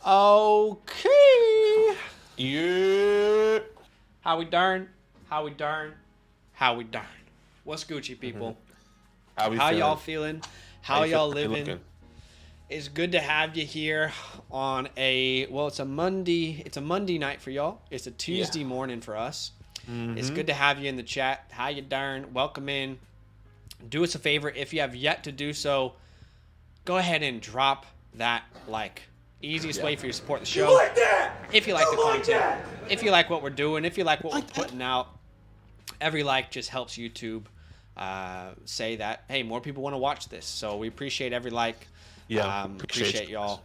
Okay. Yeah. How we darn? How we darn? How we darn? What's Gucci, people? How y'all feeling? How y'all living? It's good to have you here on it's a Monday. It's a Monday night for y'all. It's a Tuesday morning for us. It's good to have you in the chat. How you darn? Welcome in. Do us a favor. If you have yet to do so, go ahead and drop that like. Easiest way for you to support the show. You like that? If you like the content. That? If you like what we're doing. If you like what we're putting out. Every like just helps YouTube say that, hey, more people want to watch this. So we appreciate every like. Yeah, appreciate y'all.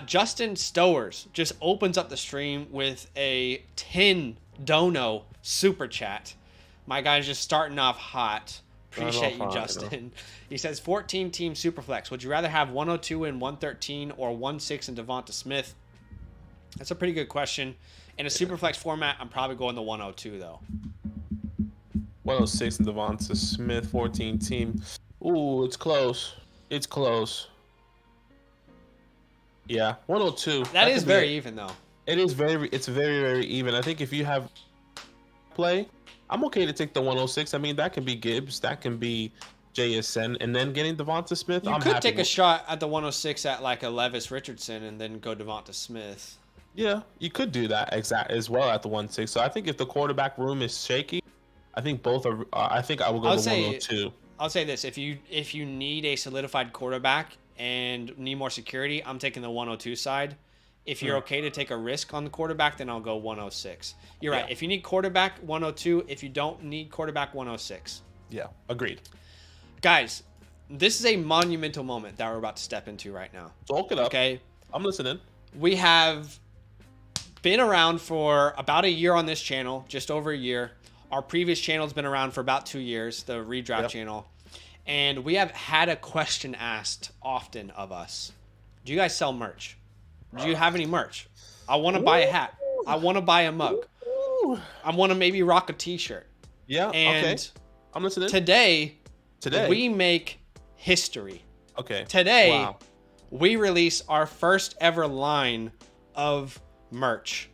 Justin Stowers just opens up the stream with a 10 dono super chat. My guy's just starting off hot. Appreciate you, Justin. He says 14 team superflex. Would you rather have 102 and 113 or 16 and Devonta Smith? That's a pretty good question. In a superflex format, I'm probably going the 102 though. 106 and Devonta Smith, 14 team. Ooh, it's close. It's close. Yeah, 102. That is very even though. It's very, very even. I think if you have play, I'm okay to take the 106. I mean, that can be Gibbs, that can be JSN, and then getting Devonta Smith. You could take a shot at the 106 at like a Levis Richardson and then go Devonta Smith. Yeah, you could do that as well at the 106. So I think if the quarterback room is shaky, I think both are. I think I will go to 102. I'll say this: if you need a solidified quarterback and need more security, I'm taking the 102 side. If you're okay to take a risk on the quarterback, then I'll go 106. You're right. If you need quarterback, 102. If you don't need quarterback, 106. Yeah, agreed. Guys, this is a monumental moment that we're about to step into right now. Talk it up. Okay? I'm listening. We have been around for about a year on this channel, just over a year. Our previous channel's been around for about 2 years, the redraft channel. And we have had a question asked often of us. Do you guys sell merch? Do you have any merch? I want to buy a hat. I want to buy a mug. I want to maybe rock a t-shirt. Yeah, and okay. I'm listening. Today, we make history. Okay. Today, we release our first ever line of merch.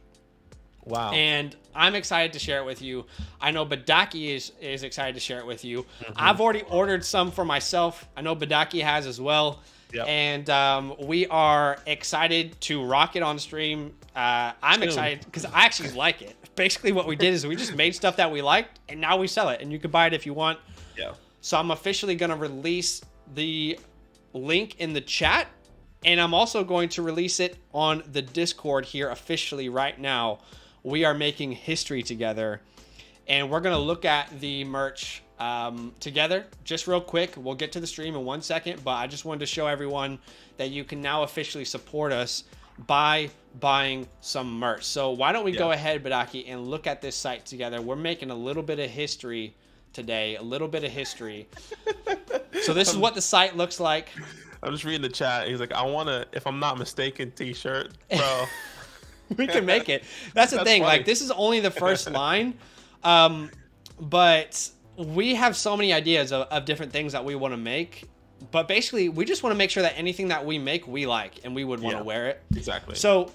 Wow. And I'm excited to share it with you. I know Badake is excited to share it with you. I've already ordered some for myself. I know Badake has as well. Yep. And we are excited to rock it on stream. I'm excited because I actually like it. Basically what we did is we just made stuff that we liked and now we sell it. And you can buy it if you want. Yeah. So I'm officially going to release the link in the chat. And I'm also going to release it on the Discord here officially right now. We are making history together. And we're going to look at the merch together just real quick. We'll get to the stream in 1 second, but I just wanted to show everyone that you can now officially support us by buying some merch. So why don't we go ahead, Badake, and look at this site together. We're making a little bit of history today, a little bit of history. So this is what the site looks like. I'm just reading the chat. He's like, I want to, if I'm not mistaken, t-shirt, bro. We can make it. That's the thing. Funny. Like, this is only the first line. But we have so many ideas of different things that we want to make. But basically, we just want to make sure that anything that we make, we like, and we would want to wear it. Exactly. So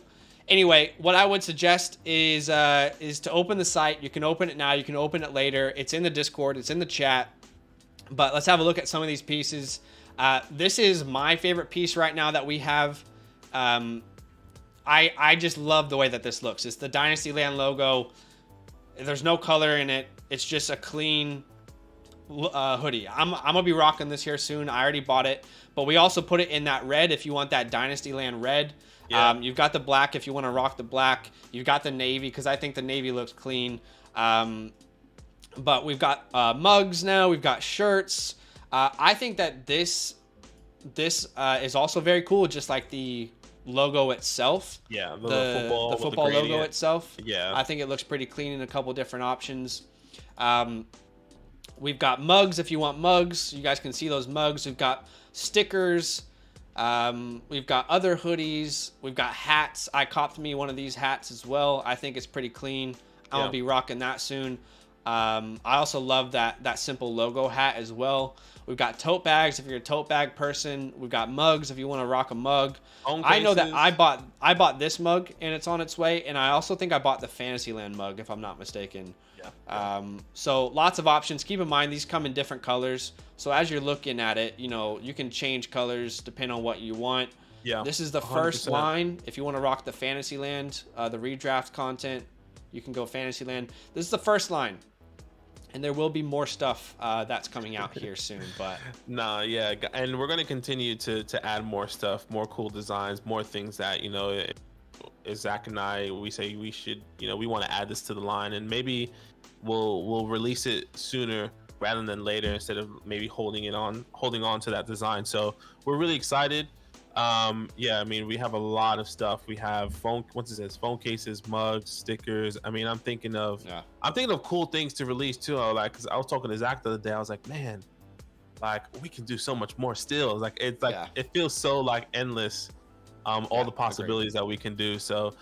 anyway, what I would suggest is to open the site. You can open it now. You can open it later. It's in the Discord. It's in the chat. But let's have a look at some of these pieces. This is my favorite piece right now that we have. I just love the way that this looks. It's the DynastyLand logo. There's no color in it. It's just a clean hoodie. I'm gonna be rocking this here soon. I already bought it, but we also put it in that red if you want that DynastyLand red. You've got the black if you want to rock the black. You've got the navy because I think the navy looks clean. But we've got mugs now. We've got shirts. I think that this is also very cool, just like the logo itself. Yeah, the football logo itself. Yeah, I think it looks pretty clean in a couple different options. We've got mugs if you want mugs. You guys can see those mugs. We've got stickers. We've got other hoodies. We've got hats. I copped me one of these hats as well. I think it's pretty clean. I'm gonna be rocking that soon. I also love that simple logo hat as well. We've got tote bags if you're a tote bag person. We've got mugs if you want to rock a mug. I know that I bought this mug and it's on its way, and I also think I bought the Fantasyland mug if I'm not mistaken. Yeah. So lots of options. Keep in mind these come in different colors. So as you're looking at it, you know, you can change colors depending on what you want. Yeah. This is the 100%. First line. If you want to rock the Fantasyland, the redraft content, you can go Fantasyland. This is the first line. And there will be more stuff that's coming out here soon, but yeah, and we're gonna continue to add more stuff, more cool designs, more things that, you know, Zach and I, we say we should, you know, we want to add this to the line, and maybe we'll release it sooner rather than later, instead of maybe holding on to that design. So we're really excited. Yeah, I mean, we have a lot of stuff. We have phone cases, mugs, stickers. I mean, I'm thinking of cool things to release too. Cause I was talking to Zach the other day. I was like, man, like we can do so much more still. It feels so like endless. All the possibilities that we can do. So,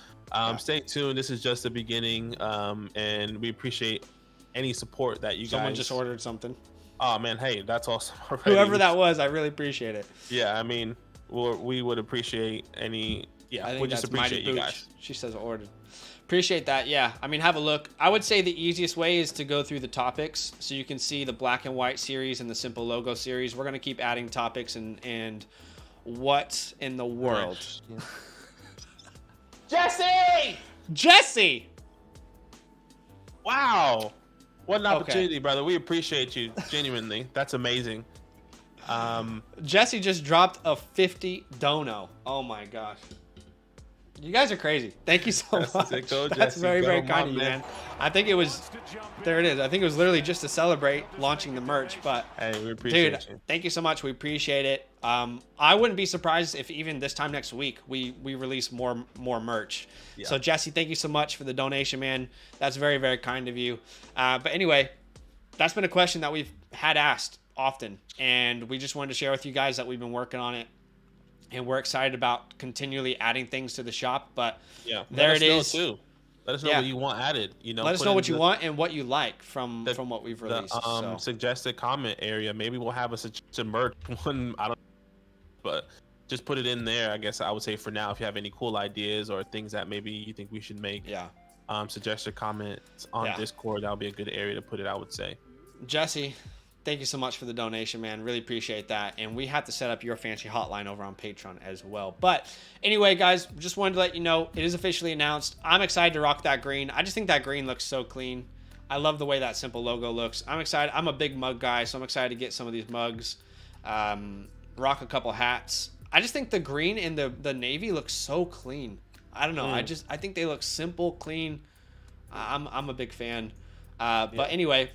stay tuned. This is just the beginning. And we appreciate any support that you guys. Someone just ordered something. Oh man, hey, that's awesome. Already. Whoever that was, I really appreciate it. Yeah, I mean. We would appreciate any. Yeah, we just appreciate you guys. She says ordered. Appreciate that. Yeah, I mean, have a look. I would say the easiest way is to go through the topics, so you can see the black and white series and the simple logo series. We're gonna keep adding topics and what in the world? Jesse! Wow, what an opportunity, brother. We appreciate you genuinely. That's amazing. Jesse just dropped a 50 dono. Oh my gosh, you guys are crazy. Thank you so much. That's very kind of you, man. I think it was there it is. I think it was literally just to celebrate launching the merch, but hey, we appreciate you. Thank you so much. We appreciate it. I wouldn't be surprised if even this time next week we release more merch. Yeah. So Jesse, thank you so much for the donation, man. That's very kind of you. But anyway, that's been a question that we've had asked often, and we just wanted to share with you guys that we've been working on it, and we're excited about continually adding things to the shop. But there it is. Too. Let us know what you want added. You know, let us know what you want and what you like from what we've released. Suggested comment area. Maybe we'll have a suggested merch one. I don't know, but just put it in there. I guess I would say for now, if you have any cool ideas or things that maybe you think we should make, suggested comments on Discord, that'll be a good area to put it, I would say. Jesse, thank you so much for the donation, man. Really appreciate that. And we have to set up your fancy hotline over on Patreon as well. But anyway, guys, just wanted to let you know it is officially announced. I'm excited to rock that green. I just think that green looks so clean. I love the way that simple logo looks. I'm excited. I'm a big mug guy, so I'm excited to get some of these mugs. Rock a couple hats. I just think the green and the navy looks so clean. I don't know. I think they look simple, clean. I'm a big fan. But anyway.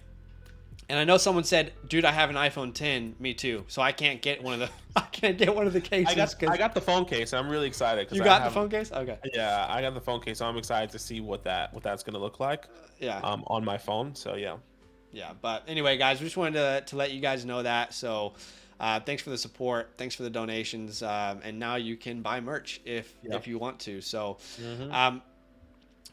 And I know someone said, "Dude, I have an iPhone 10." Me too. So I can't get one of the cases. I got the phone case. I'm really excited. You got the phone case? Okay. Yeah, I got the phone case. So I'm excited to see what that's gonna look like. On my phone. So yeah. Yeah, but anyway, guys, we just wanted to let you guys know that. So, thanks for the support. Thanks for the donations. And now you can buy merch if you want to. So,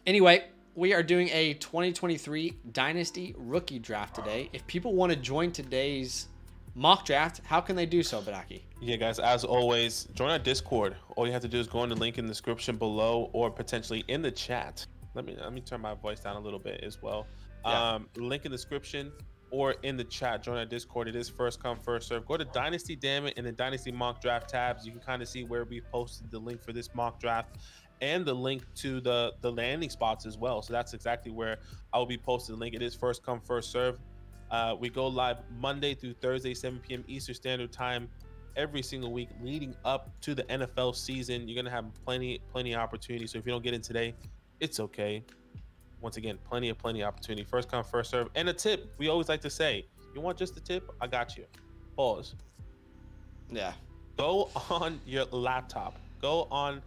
anyway. We are doing a 2023 Dynasty rookie draft today. If people want to join today's mock draft, how can they do so, Badake? Yeah, guys, as always, join our Discord. All you have to do is go in the link in the description below or potentially in the chat. Let me turn my voice down a little bit as well. Link in the description or in the chat. Join our Discord. It is first come, first serve. Go to Dynasty Damn It in the Dynasty mock draft tabs. You can kind of see where we posted the link for this mock draft and the link to the landing spots as well. So that's exactly where I will be posting the link. It is first come, first serve. We go live Monday through Thursday, 7 p.m. Eastern Standard Time, every single week leading up to the NFL season. You're gonna have plenty of opportunities. So if you don't get in today, it's okay. Once again, plenty of opportunity. First come, first serve. And a tip we always like to say: you want just a tip? I got you. Pause. Yeah. Go on your laptop. Go on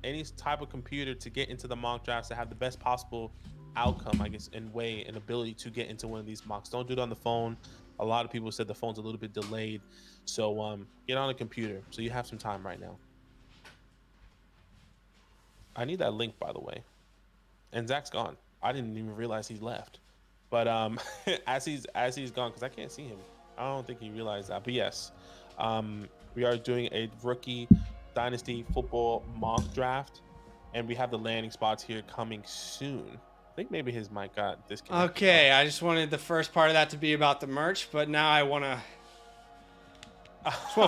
any type of computer to get into the mock drafts to have the best possible outcome, I guess, and way and ability to get into one of these mocks. Don't do it on the phone. A lot of people said the phone's a little bit delayed. So get on a computer so you have some time right now. I need that link, by the way. And Zach's gone. I didn't even realize he left. But as he's gone, because I can't see him. I don't think he realized that. But yes, we are doing a rookie Dynasty football mock draft, and we have the landing spots here coming soon. I think maybe his mic got disconnected. Okay, I just wanted the first part of that to be about the merch, but now I want to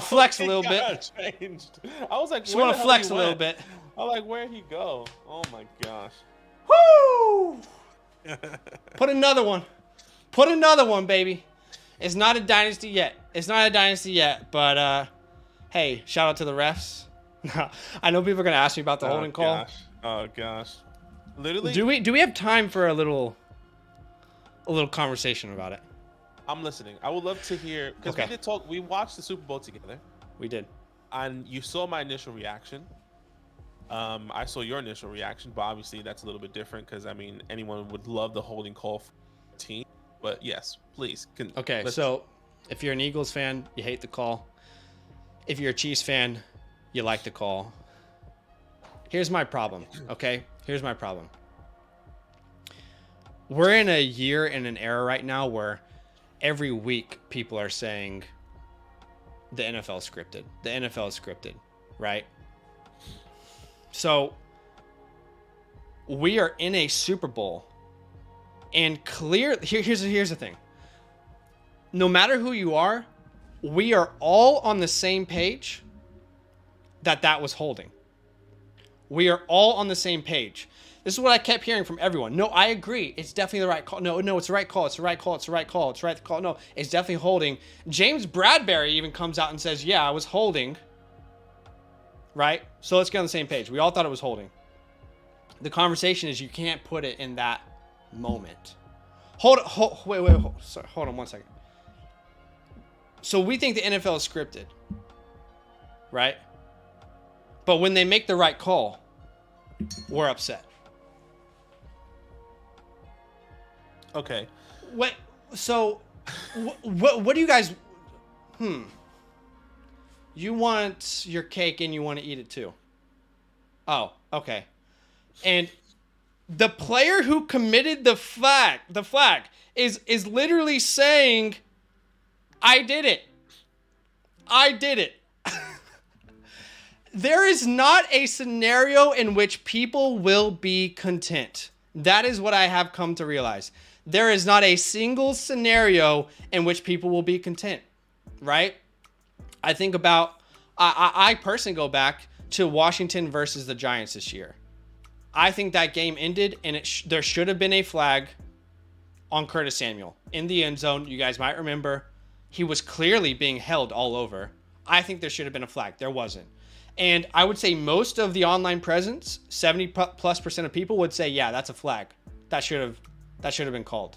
flex a little bit. Changed. I was like, just want to flex a little bit. I'm like, where'd he go? Oh my gosh. Woo! Put another one. Put another one, baby. It's not a dynasty yet. It's not a dynasty yet, but hey, shout out to the refs. I know people are gonna ask me about the holding call. Oh gosh. Literally. Do we have time for a little conversation about it? I'm listening. I would love to hear, because we did talk. We watched the Super Bowl together. We did. And you saw my initial reaction. I saw your initial reaction, but obviously that's a little bit different because, I mean, anyone would love the holding call for the team. But yes, please. Okay, so if you're an Eagles fan, you hate the call. If you're a Chiefs fan, you like the call. Here's my problem, okay? Here's my problem. We're in a year and an era right now where every week people are saying the NFL is scripted. The NFL is scripted, right? So we are in a Super Bowl, and here's the thing. No matter who you are, we are all on the same page that was holding. We are all on the same page. This is what I kept hearing from everyone. No, I agree. It's definitely the right call. No, it's the right call. It's the right call. It's the right call. It's the right call. No, it's definitely holding. James Bradbury even comes out and says, yeah, I was holding. Right? So let's get on the same page. We all thought it was holding. The conversation is you can't put it in that moment. Wait. Sorry, hold on one second. So we think the NFL is scripted. Right? But when they make the right call, we're upset. Okay. What? So, what do you guys? You want your cake and you want to eat it too. Oh, okay. And the player who committed the flag is literally saying, "I did it. I did it." There is not a scenario in which people will be content. That is what I have come to realize. There is not a single scenario in which people will be content, right? I think about, I personally go back to Washington versus the Giants this year. I think that game ended and there should have been a flag on Curtis Samuel in the end zone. You guys might remember he was clearly being held all over. I think there should have been a flag. There wasn't. And I would say most of the online presence, 70+% of people would say, yeah, that's a flag. That should have been called.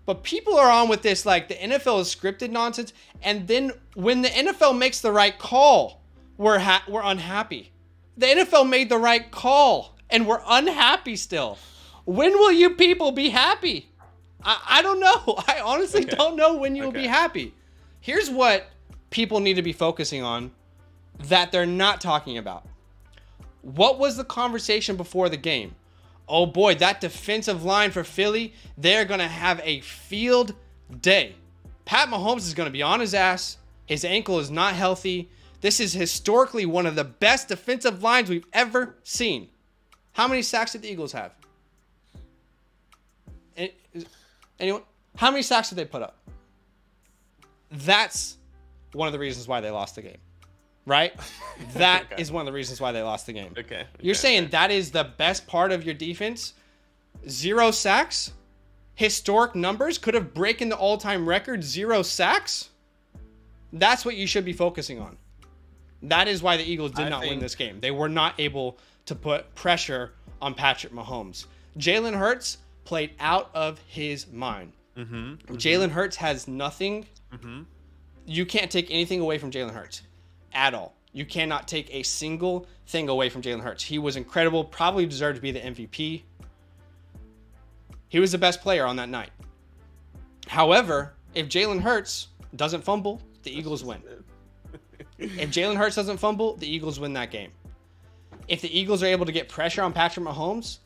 But people are on with this like the NFL is scripted nonsense. And then when the NFL makes the right call, we're unhappy. The NFL made the right call and we're unhappy still. When will you people be happy? I don't know. I honestly don't know when you will be happy. Here's what people need to be focusing on that they're not talking about. What was the conversation before the game? Oh boy, that defensive line for Philly, they're going to have a field day. Pat Mahomes is going to be on his ass. His ankle is not healthy. This is historically one of the best defensive lines we've ever seen. How many sacks did the Eagles have? Anyone? How many sacks did they put up? That's one of the reasons why they lost the game. Right? That is one of the reasons why they lost the game. You're saying that is the best part of your defense? 0 sacks? Historic numbers? Could have broken the all-time record, 0 sacks? That's what you should be focusing on. That is why the Eagles did not win this game. They were not able to put pressure on Patrick Mahomes. Jalen Hurts played out of his mind. Jalen Hurts has nothing. You can't take anything away from Jalen Hurts. At all. You cannot take a single thing away from Jalen Hurts. He was incredible, probably deserved to be the MVP. He was the best player on that night. However, if Jalen Hurts doesn't fumble, the Eagles win. If Jalen Hurts doesn't fumble, the Eagles win that game. If the Eagles are able to get pressure on Patrick Mahomes,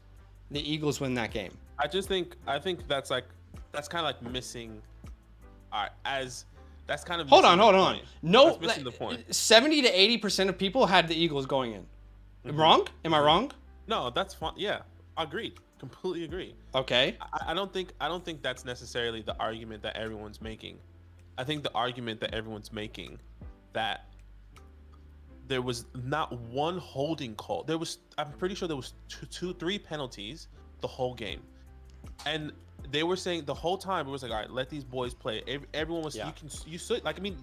the Eagles win that game. I think that's like that's kind of like missing. All right, as that's kind of hold on. No, that's missing the point. 70 to 80% of people had the Eagles going in. Wrong? Am I wrong? No, that's fine. Yeah, agreed. Completely agree. Okay. I don't think that's necessarily the argument that everyone's making. I think the argument that everyone's making that there was not one holding call. I'm pretty sure there was three penalties the whole game, and they were saying the whole time it was like, all right, let these boys play. Everyone was you should like. I mean,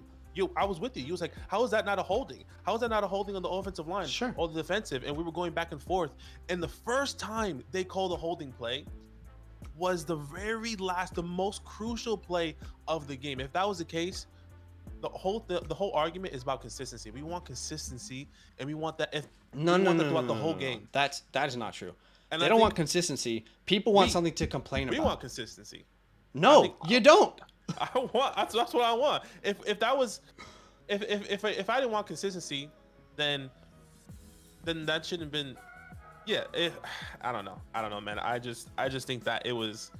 I was with you. You was like, how is that not a holding? How is that not a holding on the offensive line or the defensive? And we were going back and forth. And the first time they called a holding play was the very last, the most crucial play of the game. If that was the case, the whole argument is about consistency. We want consistency, and we want that. Throughout the whole game. That is not true. And they don't want consistency. People want something to complain about. We want consistency. No, you don't. That's what I want. If I didn't want consistency, then that shouldn't have been. Yeah, I don't know, man. I just think that it was.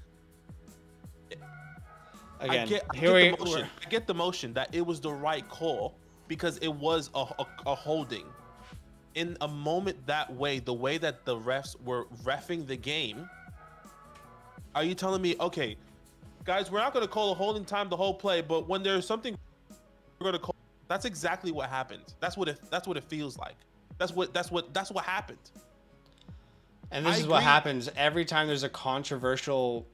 Again, I get the motion that it was the right call because it was a holding. In a moment that way, the way that the refs were reffing the game, are you telling me, okay, guys, we're not going to call a holding time the whole play, but when there's something we're going to call, that's exactly what happened. That's what it feels like. That's what happened. And this is what happens every time there's a controversial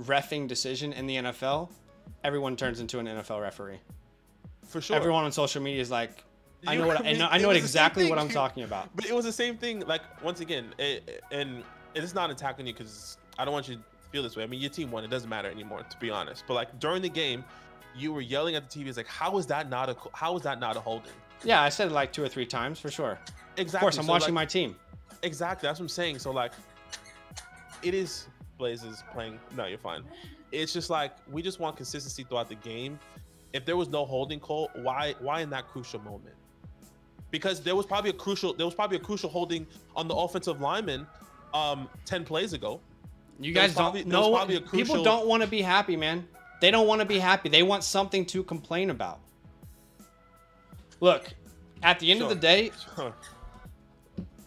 reffing decision in the NFL. Everyone turns into an NFL referee. For sure. Everyone on social media is like, I know exactly what I'm talking about. But it was the same thing. Like, once again, and it's not attacking you because I don't want you to feel this way. I mean, your team won. It doesn't matter anymore, to be honest. But like during the game, you were yelling at the TV. It's like, how is that not a holding? Yeah, I said it like 2 or 3 times for sure. Exactly. Of course, I'm watching my team. Exactly. That's what I'm saying. So like, it is Blazers playing. No, you're fine. It's just like we just want consistency throughout the game. If there was no holding call, why in that crucial moment? Because there was probably a crucial holding on the offensive lineman 10 plays ago. You guys don't know. People don't want to be happy, man. They don't want to be happy. They want something to complain about. Look, at the end of the day,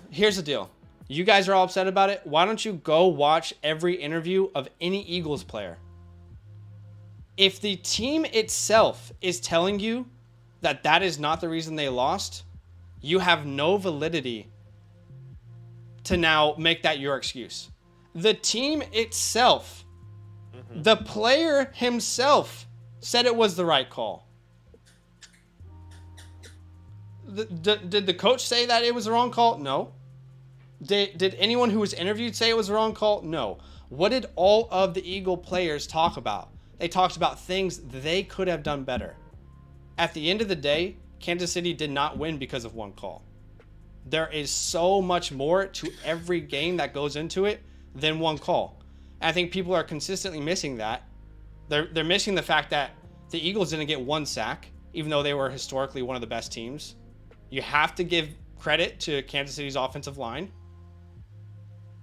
here's the deal. You guys are all upset about it. Why don't you go watch every interview of any Eagles player? If the team itself is telling you that is not the reason they lost, you have no validity to now make that your excuse. The team itself, the player himself said it was the right call. Did the coach say that it was the wrong call? No. Did anyone who was interviewed say it was the wrong call? No. What did all of the Eagle players talk about? They talked about things they could have done better. At the end of the day, Kansas City did not win because of one call. There is so much more to every game that goes into it than one call. And I think people are consistently missing that. They're missing the fact that the Eagles didn't get one sack, even though they were historically one of the best teams. You have to give credit to Kansas City's offensive line.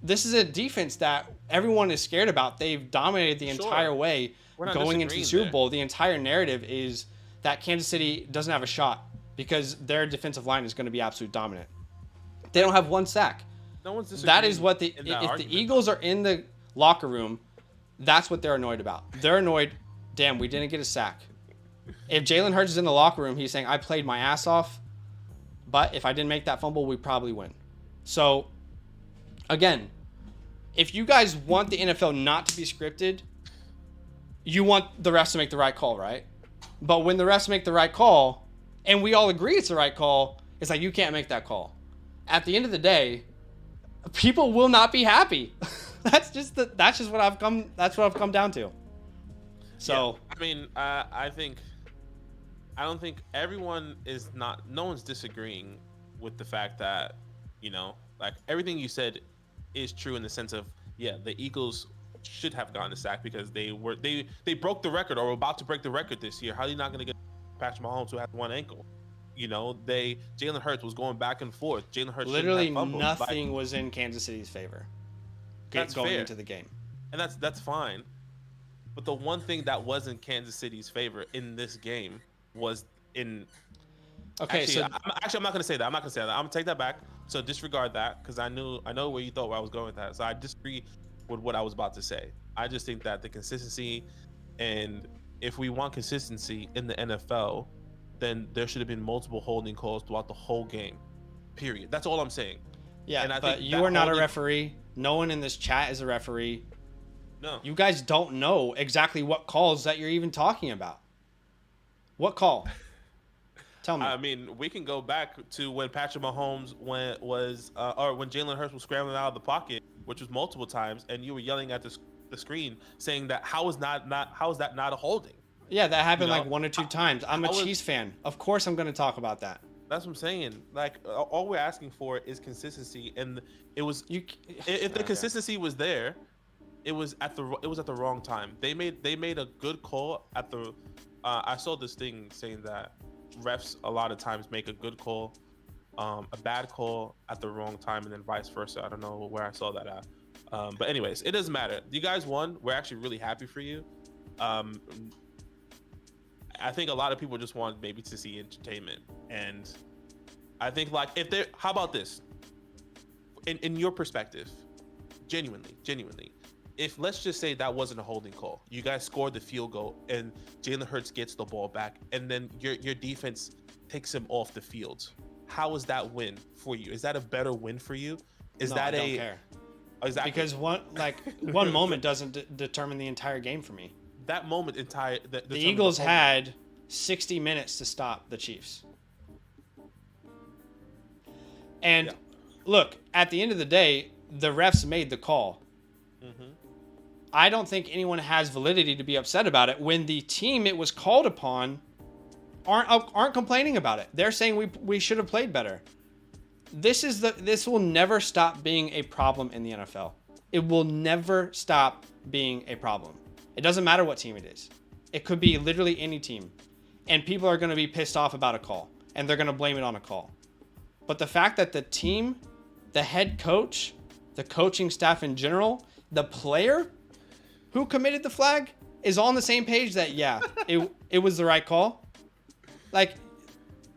This is a defense that everyone is scared about. They've dominated the entire way going into the Super Bowl. The entire narrative is that Kansas City doesn't have a shot because their defensive line is going to be absolute dominant. They don't have one sack. No one's disagreeing. That is what if the Eagles are in the locker room, that's what they're annoyed about. They're annoyed, damn, we didn't get a sack. If Jalen Hurts is in the locker room, he's saying, I played my ass off, but if I didn't make that fumble, we probably win. So, again, if you guys want the NFL not to be scripted, you want the refs to make the right call, right? But when the refs make the right call, and we all agree it's the right call, it's like you can't make that call. At the end of the day, people will not be happy. That's just what I've come down to. So yeah, I mean, I don't think everyone is not. No one's disagreeing with the fact that, you know, like everything you said is true in the sense of, yeah, the Eagles should have gotten a sack because they broke the record or were about to break the record this year. How are you not going to get Patrick Mahomes who has one ankle? You know, Jalen Hurts was going back and forth. Jalen Hurts literally nothing was in Kansas City's favor going into the game, and that's fine. But the one thing that was in Kansas City's favor in this game was in. Okay, Actually, I'm not gonna say that. I'm gonna take that back. So disregard that because I know where you thought I was going with that. So I disagree with what I was about to say. I just think that the consistency, and if we want consistency in the NFL, then there should have been multiple holding calls throughout the whole game. Period. That's all I'm saying. Yeah, and I but think you are not a referee. No one in this chat is a referee. No. You guys don't know exactly what calls that you're even talking about. What call? Tell me. I mean, we can go back to when Patrick Mahomes or when Jalen Hurts was scrambling out of the pocket, which was multiple times, and you were yelling at the screen saying that how is that not a holding? Yeah, that happened like one or two times. I'm a Chiefs fan. Of course, I'm going to talk about that. That's what I'm saying. Like all we're asking for is consistency, and it was if the consistency was there, it was at the wrong time. They made a good call at the. I saw this thing saying that refs a lot of times make a good call, a bad call at the wrong time, and then vice versa. I don't know where I saw that at. But anyways, it doesn't matter. You guys won. We're actually really happy for you. I think a lot of people just want maybe to see entertainment, and I think like how about this? In your perspective, genuinely, if let's just say that wasn't a holding call, you guys scored the field goal, and Jalen Hurts gets the ball back, and then your defense takes him off the field. How is that win for you? Is that a better win for you? I don't care. Exactly. Because one moment doesn't determine the entire game for me. That moment the Eagles had 60 minutes to stop the Chiefs. And look, at the end of the day, the refs made the call. Mm-hmm. I don't think anyone has validity to be upset about it when the team it was called upon aren't complaining about it. They're saying we should have played better. This will never stop being a problem in the NFL. It will never stop being a problem. It doesn't matter what team it is. It could be literally any team. And people are going to be pissed off about a call. And they're going to blame it on a call. But the fact that the team, the head coach, the coaching staff in general, the player who committed the flag is all on the same page that, yeah, it was the right call. Like,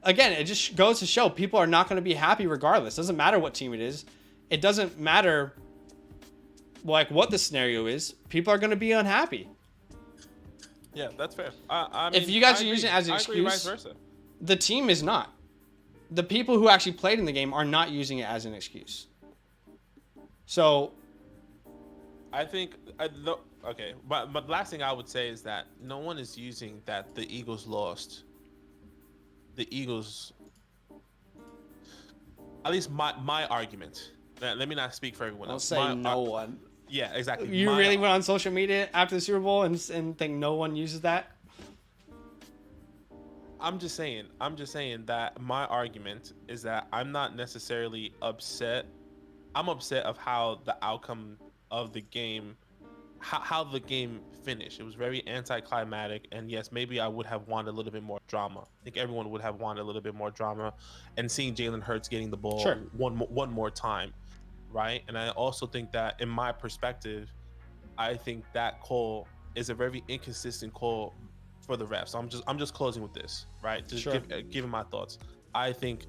again, it just goes to show people are not going to be happy regardless. It doesn't matter what team it is. It doesn't matter like what the scenario is. People are going to be unhappy. Yeah, that's fair. I mean, if you guys are using it as an excuse, the team is not. The people who actually played in the game are not using it as an excuse. So, I think okay, but the last thing I would say is that no one is using that the Eagles lost. The Eagles, at least my argument. Let me not speak for everyone else. I'll say no one. Yeah, exactly. You really went on social media after the Super Bowl and think no one uses that? I'm just saying that my argument is that I'm not necessarily upset. I'm upset of how the outcome of the game, how the game finished. It was very anticlimactic, and yes, maybe I would have wanted a little bit more drama. I think everyone would have wanted a little bit more drama, and seeing Jalen Hurts getting the ball one more time, right? And I also think that, in my perspective, I think that call is a very inconsistent call for the refs. I'm just closing with this, right? Just giving my thoughts. I think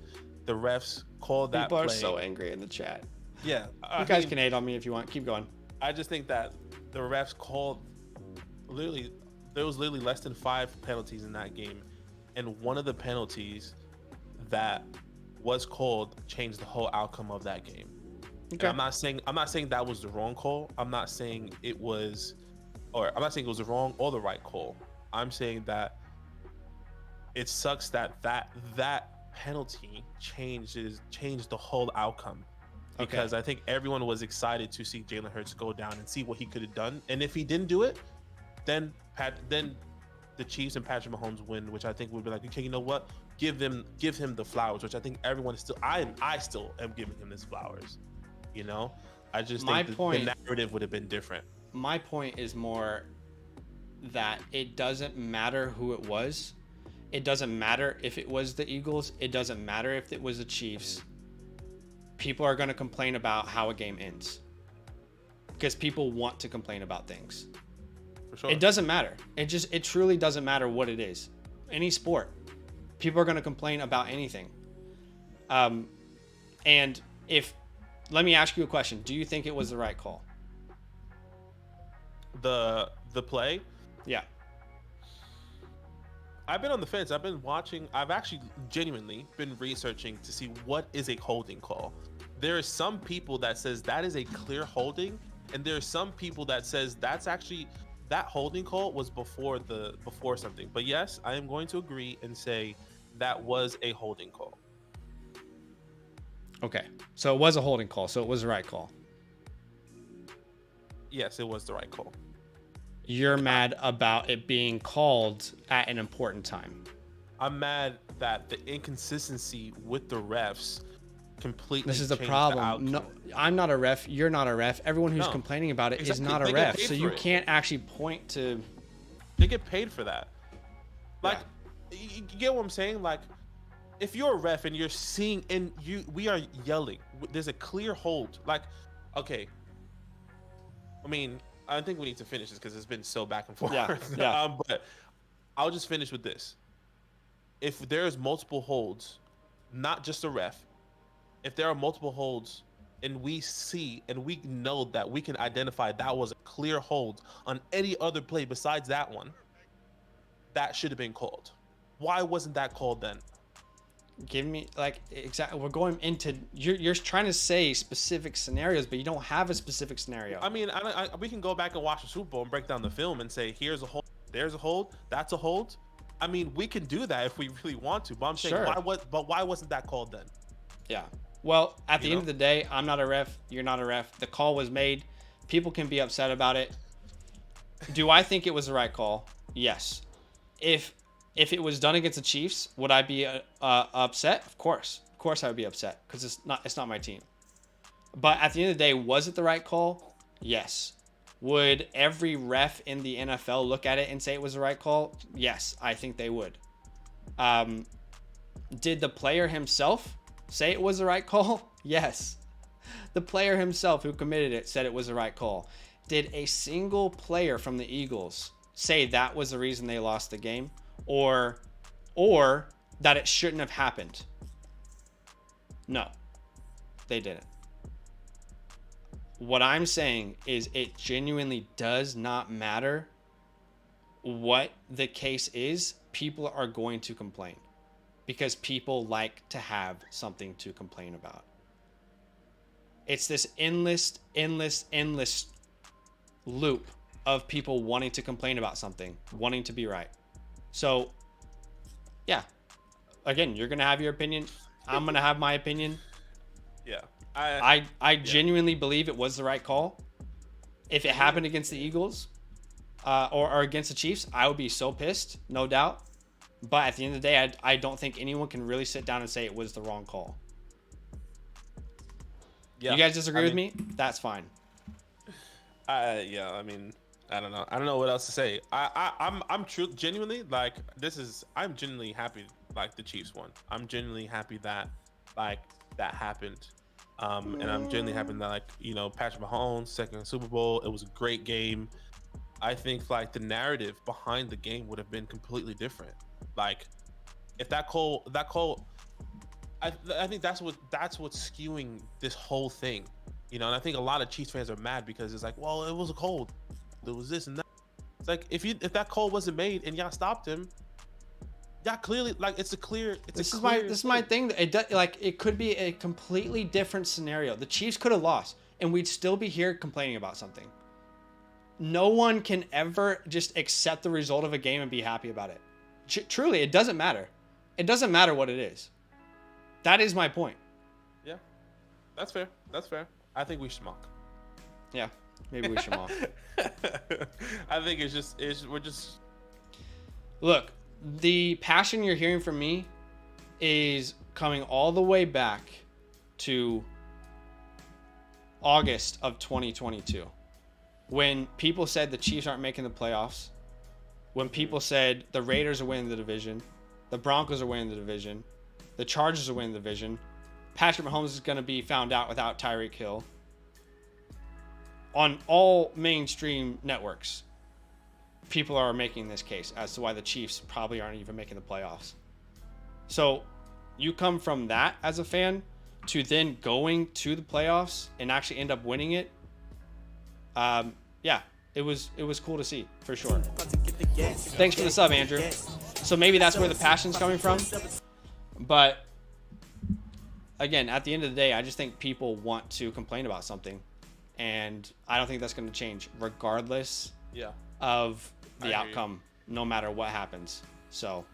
the refs called that play. People are so angry in the chat. Yeah, you guys can hate on me if you want. Keep going. I just think that the refs called there was literally less than 5 penalties in that game, and one of the penalties that was called changed the whole outcome of that game. Okay. I'm not saying that was the wrong call. I'm not saying it was the wrong or the right call. I'm saying that it sucks that penalty changed the whole outcome. Because I think everyone was excited to see Jalen Hurts go down and see what he could have done. And if he didn't do it, then the Chiefs and Patrick Mahomes win, which I think would be like, okay, you know what? Give him the flowers, which I think everyone is still. I still am giving him his flowers. You know, I just think the narrative would have been different. My point is more that it doesn't matter who it was. It doesn't matter if it was the Eagles. It doesn't matter if it was the Chiefs. People are going to complain about how a game ends because people want to complain about things. for sure. It doesn't matter. It truly doesn't matter what it is. Any sport, people are going to complain about anything. And let me ask you a question. Do you think it was the right call? The play? Yeah. I've been on the fence. I've been watching. I've actually genuinely been researching to see what is a holding call. There are some people that says that is a clear holding, and there are some people that says that's actually that holding call was before something. But yes, I am going to agree and say that was a holding call. Okay. So it was a holding call. So it was the right call. Yes, it was the right call. You're mad about it being called at an important time. I'm mad that the inconsistency with the refs completely. This is the changed problem. The No, I'm not a ref. You're not a ref. Everyone who's complaining about it is not a ref. So you can't actually point to. They get paid for that. Like, you get what I'm saying? Like, if you're a ref and you're seeing and we are yelling, there's a clear hold. Like, okay. I mean, I think we need to finish this because it's been so back and forth. Yeah. But I'll just finish with this. If there's multiple holds, not just a ref, if there are multiple holds and we see and we know that we can identify that was a clear hold on any other play besides that one, that should have been called. Why wasn't that called then? Give me exactly. We're going into you're trying to say specific scenarios, but you don't have a specific scenario. I mean, we can go back and watch the Super Bowl and break down the film and say, here's a hold, there's a hold, that's a hold. I mean, we can do that if we really want to. But I'm saying, why wasn't that called then? Yeah. Well, at the end of the day, I'm not a ref. You're not a ref. The call was made. People can be upset about it. Do I think it was the right call? Yes. If it was done against the Chiefs, would I be upset? Of course I would be upset because it's not my team. But at the end of the day, was it the right call? Yes. Would every ref in the NFL look at it and say it was the right call? Yes, I think they would. Did the player himself say it was the right call? Yes. The player himself who committed it said it was the right call. Did a single player from the Eagles say that was the reason they lost the game? Or that it shouldn't have happened? No, they didn't. What I'm saying is it genuinely does not matter what the case is. People are going to complain because people like to have something to complain about. It's this endless loop of people wanting to complain about something, wanting to be right. So, yeah. Again, you're going to have your opinion. I'm going to have my opinion. Yeah. I genuinely believe it was the right call. If it happened against the Eagles or against the Chiefs, I would be so pissed, no doubt. But at the end of the day, I don't think anyone can really sit down and say it was the wrong call. Yeah. You guys disagree with me? That's fine. Yeah, I mean, I don't know. I don't know what else to say. I'm genuinely like I'm genuinely happy like the Chiefs won. I'm genuinely happy that like that happened. And I'm genuinely happy that like, Patrick Mahomes, second Super Bowl, it was a great game. I think like the narrative behind the game would have been completely different. Like if that call I think that's what's skewing this whole thing. And I think a lot of Chiefs fans are mad because it's like, well, it was a call. There was this and that. It's like if that call wasn't made and y'all stopped him, y'all clearly like this is my thing. It could be a completely different scenario. The Chiefs could have lost, and we'd still be here complaining about something. No one can ever just accept the result of a game and be happy about it. Truly, it doesn't matter. It doesn't matter what it is. That is my point. Yeah, that's fair. I think we should mock. Yeah, maybe we should mock. I think we're just. Look, the passion you're hearing from me is coming all the way back to August of 2022, when people said the Chiefs aren't making the playoffs, when people said the Raiders are winning the division, the Broncos are winning the division, the Chargers are winning the division, Patrick Mahomes is going to be found out without Tyreek Hill on all mainstream networks. people are making this case as to why the Chiefs probably aren't even making the playoffs. So you come from that as a fan to then going to the playoffs and actually end up winning it. Yeah, it was cool to see for sure. Thanks for the sub, Andrew. So maybe that's where the passion's coming from. But again, at the end of the day, I just think people want to complain about something, and I don't think that's going to change regardless of the outcome, no matter what happens. So,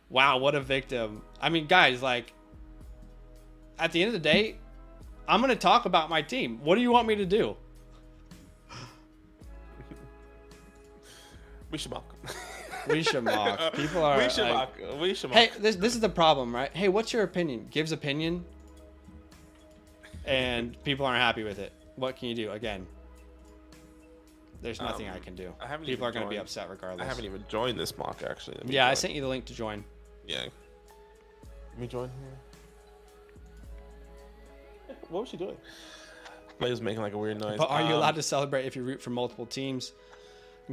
wow, what a victim. I mean, guys, like, at the end of the day, I'm going to talk about my team. What do you want me to do? We should mock. We should mock. People are. We should mock. We should mock. Hey, this is the problem, right? Hey, what's your opinion? Gives opinion, and people aren't happy with it. What can you do? Again, there's nothing I can do. People are going to be upset regardless. I haven't even joined this mock, actually. Yeah, I sent you the link to join. Yeah. Let me join here. What was she doing? Play was making like a weird noise. But are you allowed to celebrate if you root for multiple teams?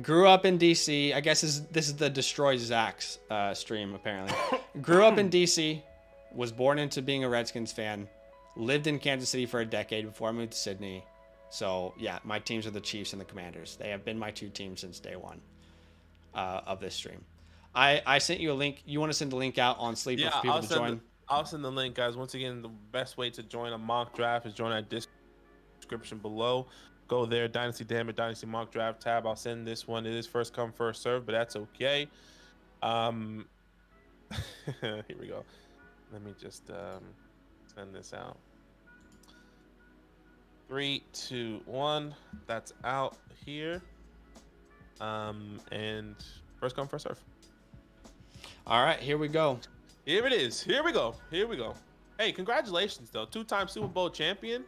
Grew up in DC. I guess this is the Destroy Zach's stream, apparently. Grew up in DC. Was born into being a Redskins fan. Lived in Kansas City for a decade before I moved to Sydney. So, yeah, my teams are the Chiefs and the Commanders. They have been my two teams since day one of this stream. I sent you a link. You want to send the link out on Sleep for people to join? I'll send the link, guys. Once again, the best way to join a mock draft is join our description below. Go there, Dynasty Damn It, Dynasty Mock Draft tab. I'll send this one. It is first come, first serve, but that's okay. Here we go. Let me just send this out. 3, 2, 1. That's out here. And first come, first serve. All right, here we go. Here it is. Here we go. Here we go. Hey, congratulations, though. 2-time Super Bowl champion.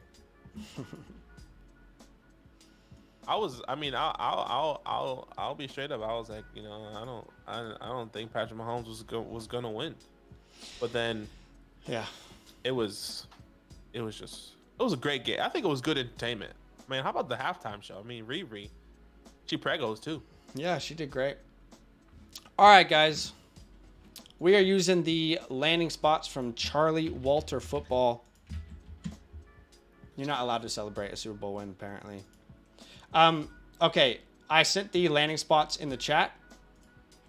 I'll be straight up. I was like, you know, I don't think Patrick Mahomes was gonna win, but then, yeah, it was a great game. I think it was good entertainment. Man, how about the halftime show? I mean, Riri, she pregos too. Yeah, she did great. All right, guys, we are using the landing spots from Charlie Walter Football. You're not allowed to celebrate a Super Bowl win, apparently. Okay, I sent the landing spots in the chat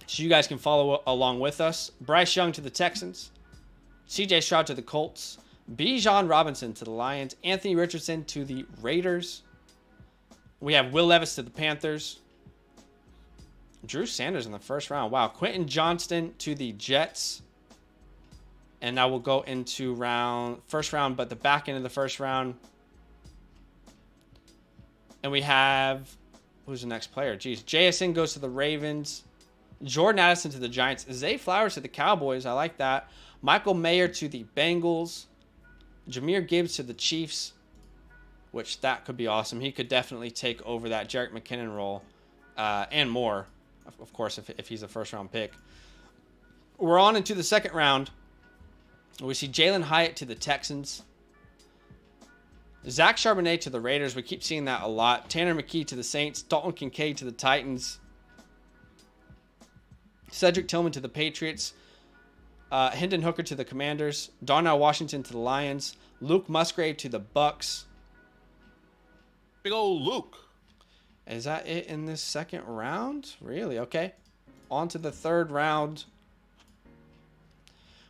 so you guys can follow along with us. Bryce Young to the Texans, CJ Stroud to the Colts, Bijan Robinson to the Lions, Anthony Richardson to the Raiders. We have Will Levis to the Panthers, Drew Sanders in the first round. Wow, Quentin Johnston to the Jets. And now we'll go into first round, but the back end of the first round. And we have, who's the next player? Jeez, JSN goes to the Ravens. Jordan Addison to the Giants. Zay Flowers to the Cowboys. I like that. Michael Mayer to the Bengals. Jahmyr Gibbs to the Chiefs, which that could be awesome. He could definitely take over that Jerick McKinnon role and more, of course, if he's a first-round pick. We're on into the second round. We see Jalen Hyatt to the Texans. Zach Charbonnet to the Raiders. We keep seeing that a lot. Tanner McKee to the Saints. Dalton Kincaid to the Titans. Cedric Tillman to the Patriots. Hendon Hooker to the Commanders. Darnell Washington to the Lions. Luke Musgrave to the Bucks. Big old Luke. Is that it in this second round? Really? Okay. On to the third round.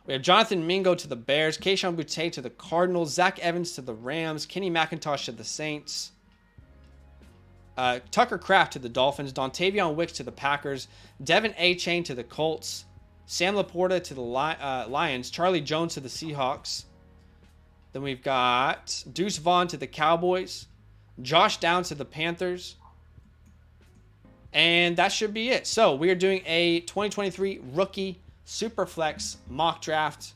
We have Jonathan Mingo to the Bears, Kayshon Boutte to the Cardinals, Zach Evans to the Rams, Kenny McIntosh to the Saints, Tucker Kraft to the Dolphins, Dontavion Wicks to the Packers, Devin A-Chain to the Colts, Sam Laporta to the Lions, Charlie Jones to the Seahawks. Then we've got Deuce Vaughn to the Cowboys, Josh Downs to the Panthers, and that should be it. So we are doing a 2023 rookie Superflex mock draft,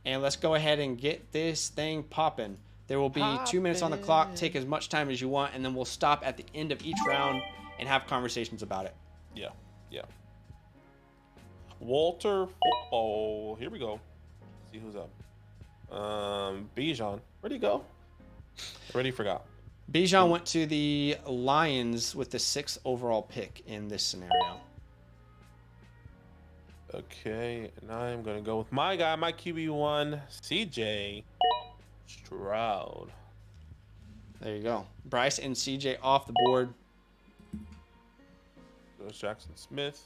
and let's go ahead and get this thing popping. There will be 2 minutes on the clock. Take as much time as you want, and then we'll stop at the end of each round and have conversations about it. Yeah. Walter Football. Here we go. Let's see who's up. Bijan. Where'd he go? Already forgot. Bijan went to the Lions with the 6th overall pick in this scenario. Okay, and I'm gonna go with my guy, my QB1, CJ Stroud. There you go. Bryce and CJ off the board. Goes Jackson Smith.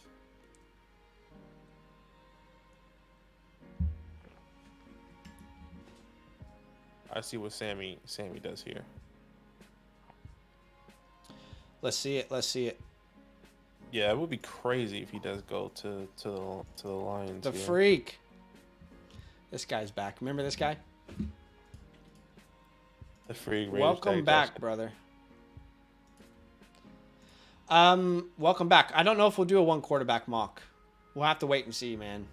I see what Sammy does here. Let's see it. Let's see it. Yeah, it would be crazy if he does go to the Lions. The here. freak. This guy's back. Remember this guy? The freak. Raiders Welcome tag back, does. brother. Welcome back. I don't know if we'll do a 1 quarterback mock. We'll have to wait and see, man.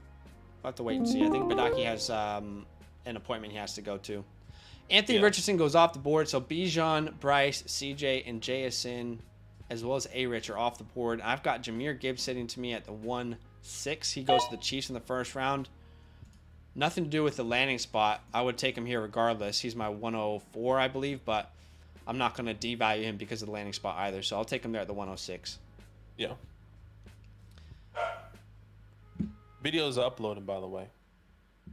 We'll have to wait and see. I think Badake has an appointment he has to go to. Anthony Richardson goes off the board, so Bijan, Bryce, CJ, and JSN, as well as A-Rich, are off the board. I've got Jahmyr Gibbs sitting to me at the 1-6. He goes to the Chiefs in the first round. Nothing to do with the landing spot. I would take him here regardless. He's my 104, I believe, but I'm not going to devalue him because of the landing spot either, so I'll take him there at the 106. Yeah. Videos are uploading, by the way.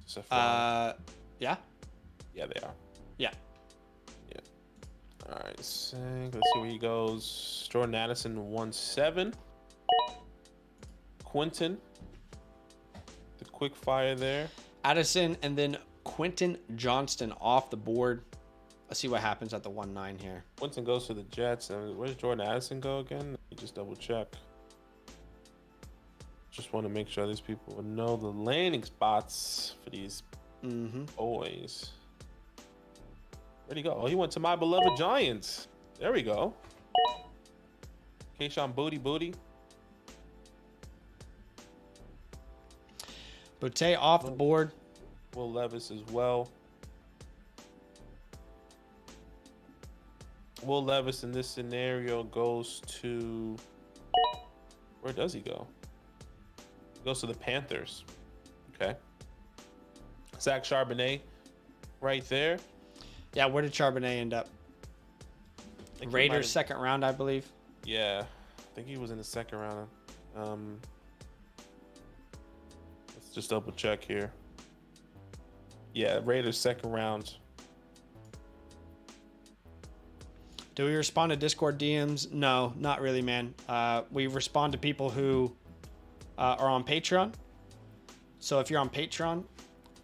Just Yeah? yeah, they are. Yeah. Yeah. All right, Sink. Let's see where he goes. Jordan Addison, 1-7. Quentin. The quick fire there. Addison and then Quentin Johnston off the board. Let's see what happens at the 1-9 here. Quentin goes to the Jets. And where does Jordan Addison go again? Let me just double check. Just want to make sure these people would know the landing spots for these boys. Where'd he go? Oh, he went to my beloved Giants. There we go. Keyshawn Booty. Boutte off the board. Will Levis as well. Will Levis in this scenario goes to... Where does he go? He goes to the Panthers. Okay. Zach Charbonnet right there. Yeah, where did Charbonnet end up? Raiders second round, I believe. Yeah, I think he was in the second round. Let's just double check here. Yeah, Raiders second round. Do we respond to Discord DMs? No, not really, man. We respond to people who are on Patreon. So if you're on Patreon,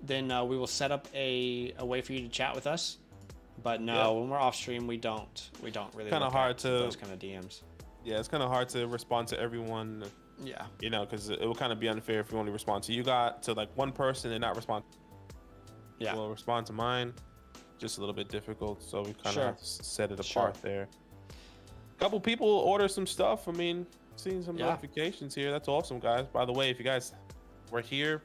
then we will set up a way for you to chat with us. But no, when we're off stream, we don't really. Kind of hard to those kind of DMs. Yeah, it's kind of hard to respond to everyone. Yeah. You know, because it will kind of be unfair if you only respond to like one person and not respond. Yeah. We'll respond to mine. Just a little bit difficult, so we kind of have to set it apart there. A couple people order some stuff. I mean, seeing some notifications here. That's awesome, guys. By the way, if you guys weren't here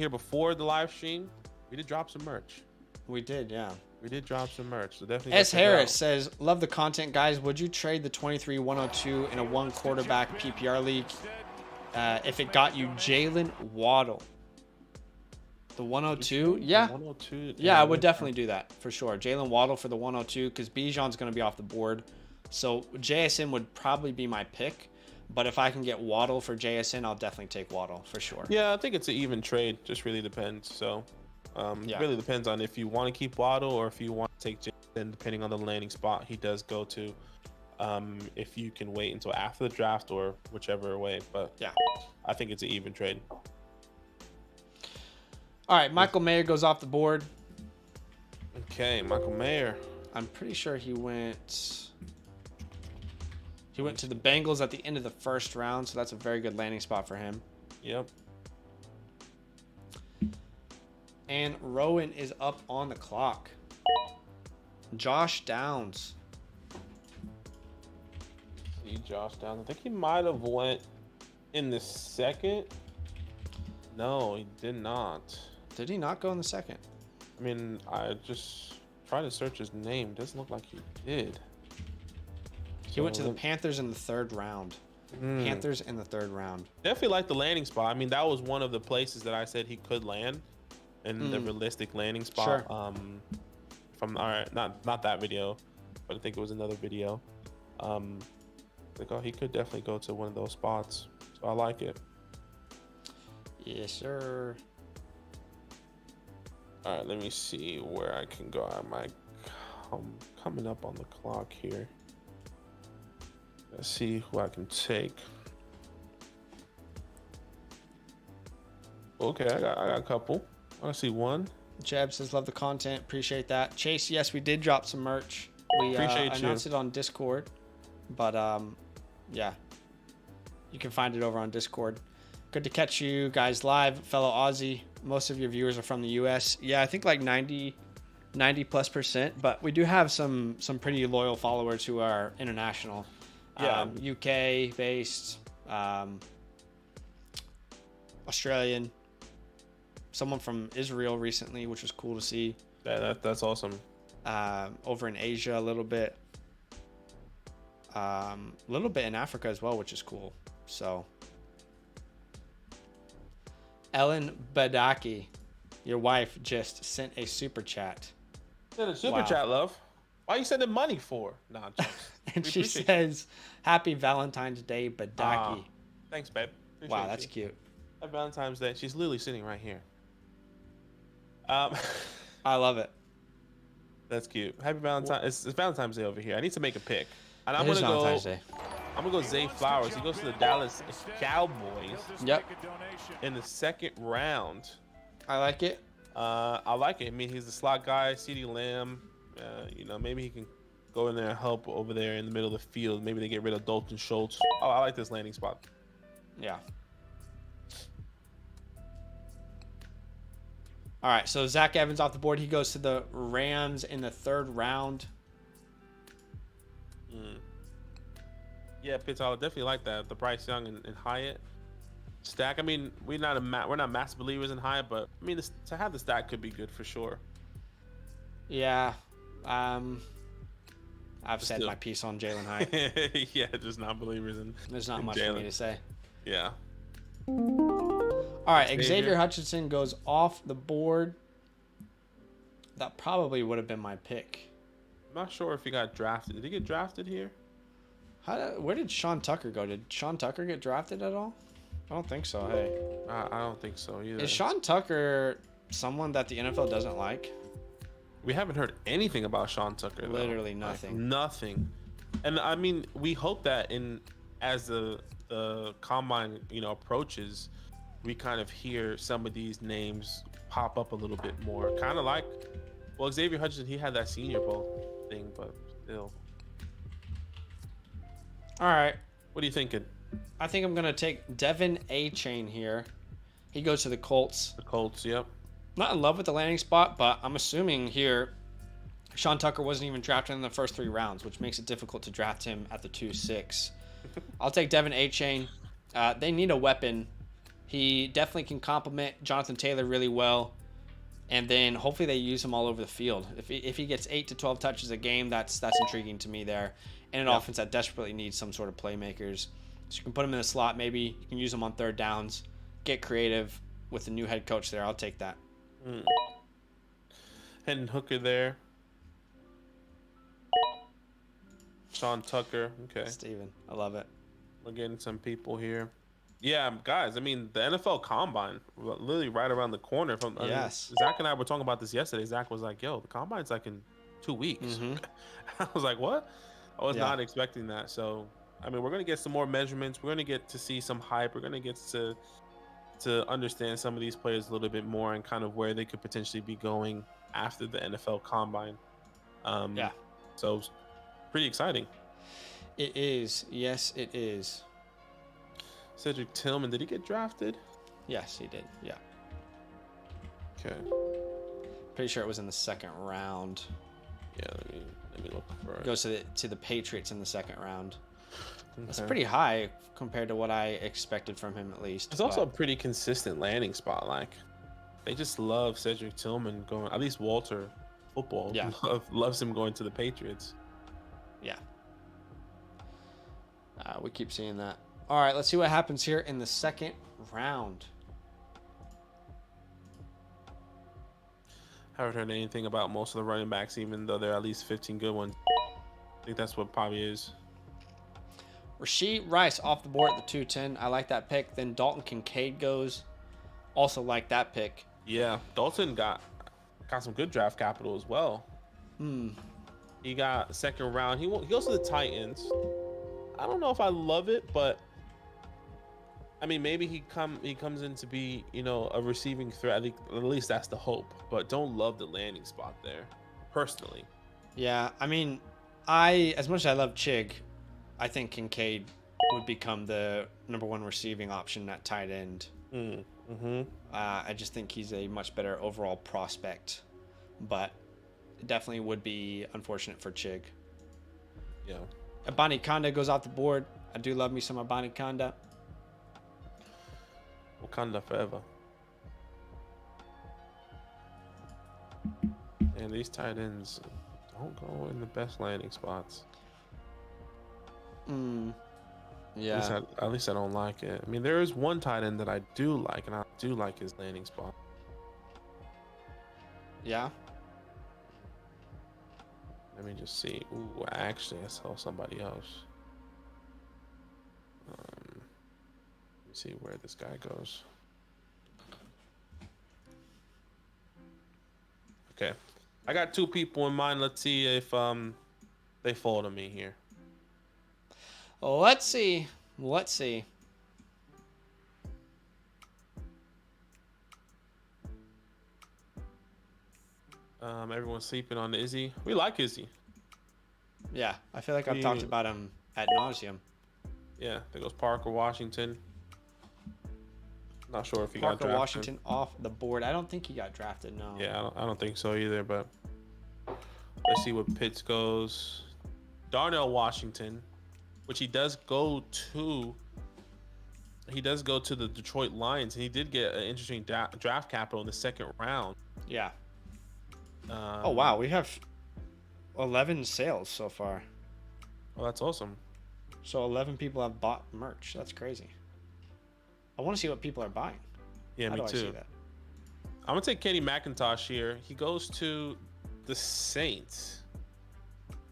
before the live stream, we did drop some merch. We did, yeah. We did drop some merch, so definitely. S. Harris says, "Love the content, guys. Would you trade the 23-102 in a 1 quarterback PPR league if it got you Jalen Waddle?" The 102, yeah. 102. Yeah, I would definitely do that for sure. Jalen Waddle for the 102 because Bijan's going to be off the board. So JSN would probably be my pick. But if I can get Waddle for JSN, I'll definitely take Waddle for sure. Yeah, I think it's an even trade. Just really depends. So it really depends on if you want to keep Waddle or if you want to take JSN, depending on the landing spot he does go to. If you can wait until after the draft or whichever way. But yeah, I think it's an even trade. All right, Michael Mayer goes off the board. Okay, Michael Mayer. I'm pretty sure he went to the Bengals at the end of the first round, so that's a very good landing spot for him. Yep. And Rowan is up on the clock. Josh Downs. See Josh Downs. I think he might have went in the second. No, he did not. Did he not go in the second? I mean, I just tried to search his name. Doesn't look like he did. He went to the Panthers in the third round. Panthers in the third round. Definitely like the landing spot. I mean, that was one of the places that I said he could land in the realistic landing spot. Sure. From not that video. but I think it was another video. Like, oh, he could definitely go to one of those spots. So I like it. Yes, sir. All right, let me see where I can go. I'm coming up on the clock here. Let's see who I can take. Okay, I got a couple. I see one. Jeb says, love the content. Appreciate that. Chase, yes, we did drop some merch. We announced it on Discord. But, yeah. You can find it over on Discord. Good to catch you guys live, fellow Aussie. Most of your viewers are from the US. Yeah, I think like 90+%. But we do have some pretty loyal followers who are international. Yeah. UK based, Australian. Someone from Israel recently, which was cool to see. Yeah, that's awesome. Over in Asia a little bit. A little bit in Africa as well, which is cool. So, Ellen Badake, your wife, just sent a super chat. Send a super chat, love. Why are you sending money for? Nah, and she says, "Happy Valentine's Day, Badake." Thanks, babe. Appreciate wow, that's cute. Happy Valentine's Day. She's literally sitting right here. I love it. That's cute. Happy Valentine's. It's Valentine's Day over here. I need to make a pick. And I'm gonna go Zay Flowers. He goes to the Dallas Cowboys. Yep. In the second round. I like it. I like it. I mean, he's the slot guy, CeeDee Lamb. You know, maybe he can go in there and help over there in the middle of the field. Maybe they get rid of Dalton Schultz. Oh, I like this landing spot. Yeah. All right, so Zach Evans off the board. He goes to the Rams in the third round. Yeah, Pitts, I would definitely like that. The Bryce Young and Hyatt stack. I mean, we're not massive believers in Hyatt, but I mean, to have the stack could be good for sure. Yeah, I've said my piece on Jalen Hyatt. Yeah, just not believers in. There's not much for me to say. Yeah. All right, Xavier Hutchinson goes off the board. That probably would have been my pick. I'm not sure if he got drafted. Did he get drafted here? Where did Sean Tucker go? Did Sean Tucker get drafted at all? I don't think so. Hey, I don't think so either. Is Sean Tucker someone that the NFL doesn't like? We haven't heard anything about Sean Tucker. Literally nothing. Like, nothing. And I mean, we hope that as the combine, approaches, we kind of hear some of these names pop up a little bit more. Kind of like, well, Xavier Hutchinson, he had that Senior Bowl thing, but still. All right. What are you thinking? I think I'm going to take Devin A-Chain here. He goes to the Colts. The Colts, yep. Not in love with the landing spot, but I'm assuming here Sean Tucker wasn't even drafted in the first 3 rounds, which makes it difficult to draft him at the 2-6. I'll take Devin A-Chain. They need a weapon. He definitely can complement Jonathan Taylor really well. And then hopefully they use him all over the field. If he gets 8 to 12 touches a game, that's intriguing to me there. And an offense that desperately needs some sort of playmakers. So you can put him in the slot. Maybe you can use him on third downs. Get creative with the new head coach there. I'll take that. Hendon Hooker there. Sean Tucker. Okay. Steven, I love it. We're getting some people here. Yeah, guys, I mean, the NFL Combine, literally right around the corner. Yes. Zach and I were talking about this yesterday. Zach was like, yo, the Combine's like in 2 weeks. I was like, what? I was not expecting that. So, I mean, we're going to get some more measurements. We're going to get to see some hype. We're going to get to understand some of these players a little bit more and kind of where they could potentially be going after the NFL Combine. So, pretty exciting. It is. Yes, it is. Cedric Tillman, did he get drafted? Yes, he did. Yeah. Okay. Pretty sure it was in the second round. Yeah, let me look for it. Goes to the Patriots in the second round. Okay. That's pretty high compared to what I expected from him, at least. It's also a pretty consistent landing spot. Like, they just love Cedric Tillman going. At least Walter Football loves him going to the Patriots. Yeah. We keep seeing that. All right, let's see what happens here in the second round. Haven't heard anything about most of the running backs, even though there are at least 15 good ones. think that's what probably is. Rasheed Rice off the board at the 210. I like that pick. Then Dalton Kincaid goes. Also like that pick. Yeah, Dalton got some good draft capital as well. He got second round. He goes to the Titans. I don't know if I love it, but I mean, maybe he comes in to be, you know, a receiving threat. At least that's the hope. But don't love the landing spot there, personally. Yeah, I mean, as much as I love Chig, I think Kincaid would become the #1 receiving option at tight end. I just think he's a much better overall prospect, but it definitely would be unfortunate for Chig. Yeah. Abani Kanda goes off the board. I do love me some Abani Kanda. Wakanda forever. And these tight ends don't go in the best landing spots. Yeah. At least I don't like it. I mean, there is one tight end that I do like, and I do like his landing spot. Yeah. Let me just see. Ooh, actually, I saw somebody else. Let me see where this guy goes. Okay, I got two people in mind. Let's see if they fall to me here. Let's see. Everyone's sleeping on Izzy. We like Izzy. Yeah, I feel like I've talked about him ad nauseum. Yeah, there goes Parker Washington. Not sure if he got drafted. Parker Washington off the board. I don't think he got drafted, no. Yeah, I don't think so either, but let's see what Pitts goes. Darnell Washington, which he does go to the Detroit Lions, and he did get an interesting draft capital in the second round. Yeah. Oh, wow. We have 11 sales so far. Oh, that's awesome. So 11 people have bought merch. That's crazy. I want to see what people are buying. Yeah, me too. I see that? I'm going to take Kenny McIntosh here. He goes to the Saints.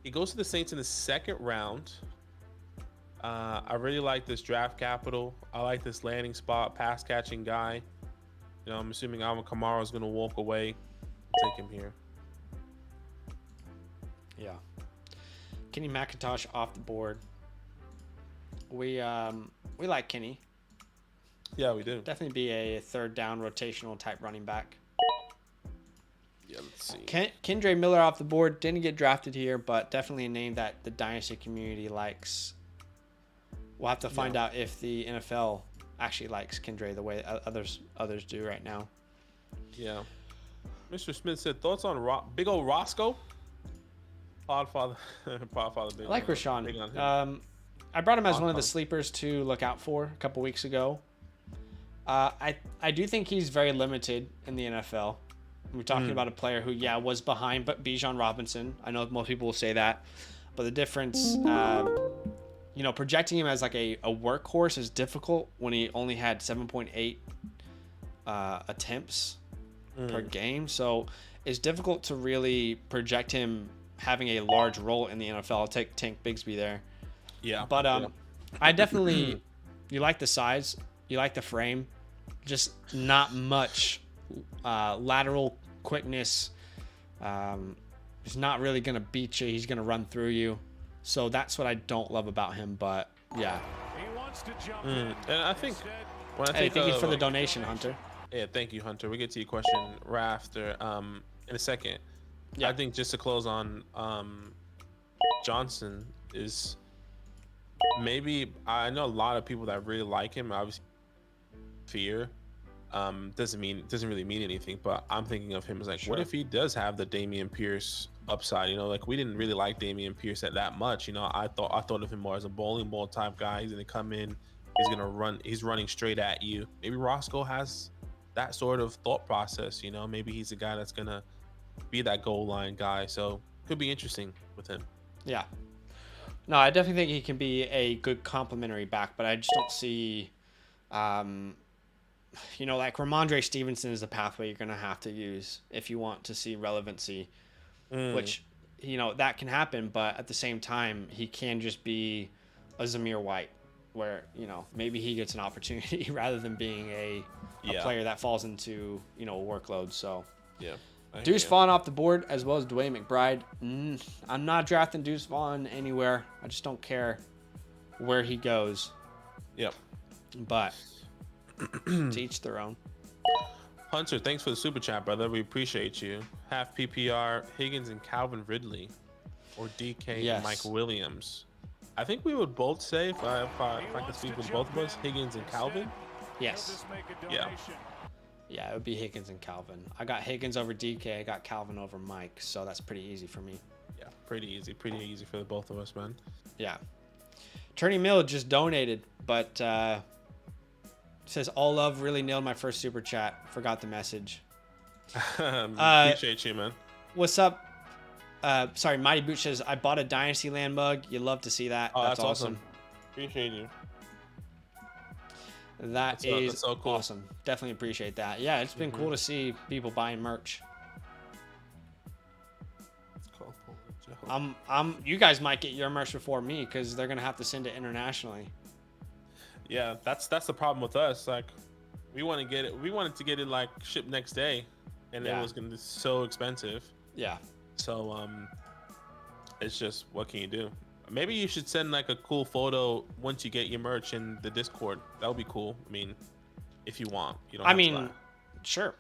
He goes to the Saints in the second round. I really like this draft capital. I like this landing spot, pass catching guy. You know, I'm assuming Alvin Kamara is going to walk away. Take him here. Yeah. Kenny McIntosh off the board. We like Kenny. Yeah, we do. Definitely be a third down rotational type running back. Yeah, let's see. Kendre Miller off the board. Didn't get drafted here, but definitely a name that the Dynasty community likes. We'll have to find out if the NFL actually likes Kendre the way others do right now. Yeah. Mr. Smith said, thoughts on big old Roscoe? Podfather. I like Rashawn. I brought him as one of the sleepers to look out for a couple weeks ago. I do think he's very limited in the NFL. We're talking about a player who, was behind but Bijan Robinson. I know most people will say that. But the difference, projecting him as like a workhorse is difficult when he only had 7.8 attempts per game. So it's difficult to really project him having a large role in the NFL. I'll take Tank Bigsby there. Yeah. But I definitely, you like the size, you like the frame, just not much lateral quickness. He's not really going to beat you. He's going to run through you. So that's what I don't love about him. But yeah. He wants to jump And I think thank you for the donation, Hunter. Yeah, thank you, Hunter. We get to your question after in a second. Yeah. I think just to close on Johnson is maybe, I know a lot of people that really like him. Obviously, fear doesn't really mean anything. But I'm thinking of him as like, what if he does have the Dameon Pierce upside? You know, like we didn't really like Dameon Pierce at that much. You know, I thought of him more as a bowling ball type guy. He's gonna come in, he's gonna run, he's running straight at you. Maybe Roscoe has that sort of thought process. You know, maybe he's a guy that's gonna be that goal line guy. So could be interesting with him. Yeah. No, I definitely think he can be a good complementary back, but I just don't see, like Ramondre Stevenson is the pathway you're going to have to use if you want to see relevancy, which that can happen, but at the same time, he can just be a Zamir White, where maybe he gets an opportunity rather than being a player that falls into a workload. So yeah. Deuce Vaughn off the board, as well as Dwayne McBride. I'm not drafting Deuce Vaughn anywhere. I just don't care where he goes. Yep. But to each their own. Hunter, thanks for the super chat, brother. We appreciate you. Half PPR, Higgins and Calvin Ridley, or DK and Mike Williams. I think we would both say, if I could speak with both of us, Higgins and Calvin. Yes. Yeah. Yeah, it would be Higgins and Calvin. I got Higgins over DK. I got Calvin over Mike. So that's pretty easy for me. Yeah, pretty easy. Pretty easy for the both of us, man. Yeah. Attorney Mill just donated, but says, all love, really nailed my first super chat. Forgot the message. Appreciate you, man. What's up? Sorry, Mighty Boot says, I bought a DynastyLand mug. You love to see that. Oh, that's awesome. Appreciate you. That's so cool. Awesome. Definitely appreciate that. Yeah, it's been cool to see people buying merch. You guys might get your merch before me because they're gonna have to send it internationally. Yeah, that's the problem with us. Like, we want to get it. We wanted to get it like shipped next day, and it was gonna be so expensive. Yeah. So it's just, what can you do? Maybe you should send like a cool photo once you get your merch in the Discord. That would be cool. I mean, if you want, you don't. I mean, sure.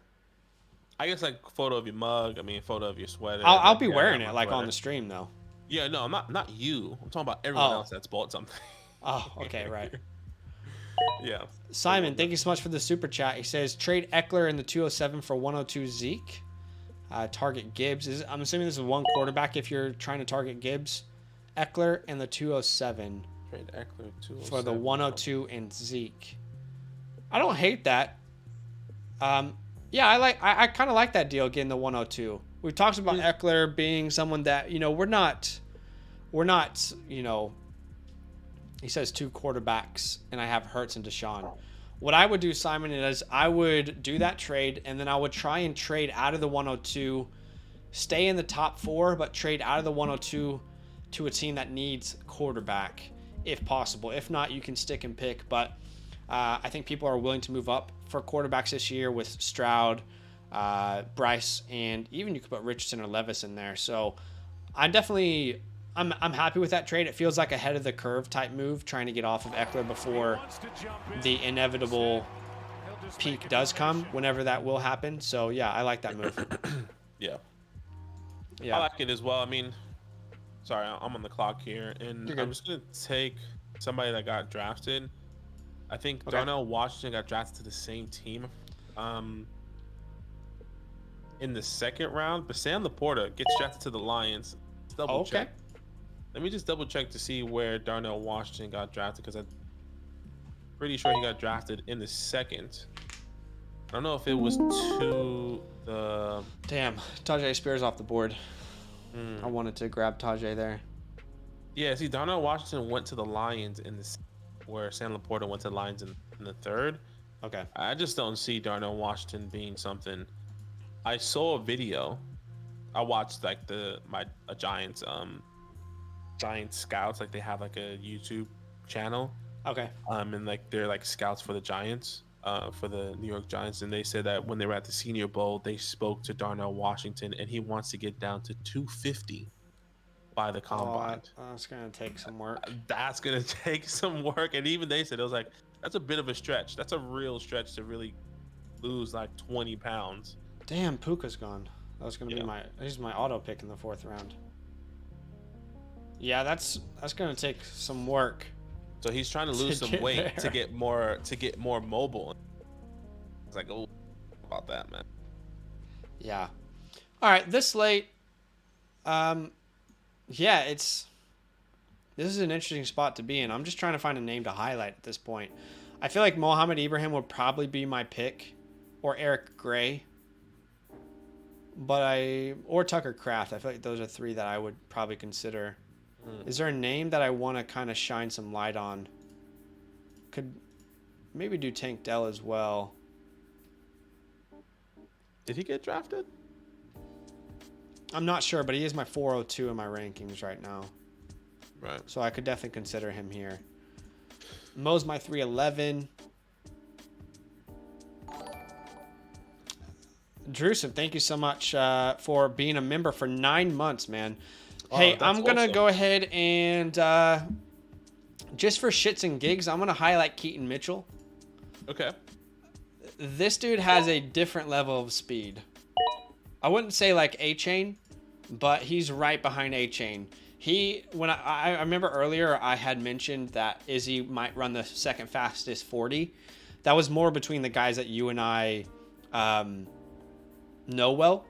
I guess like photo of your mug. I mean, photo of your sweater. I'll be wearing it like on the stream though. Yeah, no, I'm not you. I'm talking about everyone else that's bought something. Oh, okay, right. Yeah. Simon, thank you so much for the super chat. He says trade Eckler in the 207 for 102 Zeke. Target Gibbs. I'm assuming this is one quarterback if you're trying to target Gibbs. Eckler and the 207. Trade Eckler 207 for the 102 and Zeke. I don't hate that. Yeah, I kind of like that deal getting the 102. We've talked about Eckler being someone that, we're not, he says 2 quarterbacks and I have Hurts and Deshaun. What I would do, Simon, is I would do that trade and then I would try and trade out of the 102, stay in the top 4, but trade out of the 102 to a team that needs quarterback if possible. If not, you can stick and pick, but I think people are willing to move up for quarterbacks this year with Stroud, Bryce, and even you could put Richardson or Levis in there. So I'm happy with that trade. It feels like ahead of the curve type move, trying to get off of Eckler before the inevitable peak does come, whenever that will happen. So yeah, I like that move. Yeah. I like it as well. I mean, sorry, I'm on the clock here, and I'm just gonna take somebody that got drafted. I think Darnell Washington got drafted to the same team in the 2nd round, but Sam Laporta gets drafted to the Lions. Double check. Let me just double check to see where Darnell Washington got drafted, because I'm pretty sure he got drafted in the 2nd. I don't know if it was to the... Damn, Tajay Spears off the board. I wanted to grab Tajay there. Yeah, see, Darnell Washington went to the Lions in the... where Sam Laporta went to the Lions in the 3rd. Okay. I just don't see Darnell Washington being something. I saw a video. I watched like Giants scouts, like they have like a YouTube channel. Okay. And like they're like scouts for the Giants, for the New York Giants, and they said that when they were at the Senior Bowl, they spoke to Darnell Washington, and he wants to get down to 250 by the combine. That's gonna take some work. That's gonna take some work, and even they said it was like, that's a bit of a stretch. That's a real stretch to really lose like 20 pounds. Damn, Puka's gone. That was gonna be he's my auto pick in the 4th round. Yeah, that's gonna take some work. So he's trying to lose some weight to get more mobile. It's like, oh, about that, man. Yeah. All right, this late. Yeah, this is an interesting spot to be in. I'm just trying to find a name to highlight at this point. I feel like Mohamed Ibrahim would probably be my pick, or Eric Gray. Or Tucker Kraft. I feel like those are 3 that I would probably consider. Is there a name that I want to kind of shine some light on? Could maybe do Tank Dell as well. Did he get drafted? I'm not sure, but he is my 402 in my rankings right now. Right. So I could definitely consider him here. Mo's my 311. Drewson, thank you so much for being a member for 9 months, man. Hey, I'm going to go ahead and just for shits and gigs, I'm going to highlight Keaton Mitchell. Okay. This dude has a different level of speed. I wouldn't say like A-Chain, but he's right behind A-Chain. When I remember earlier, I had mentioned that Izzy might run the second fastest 40. That was more between the guys that you and I know well.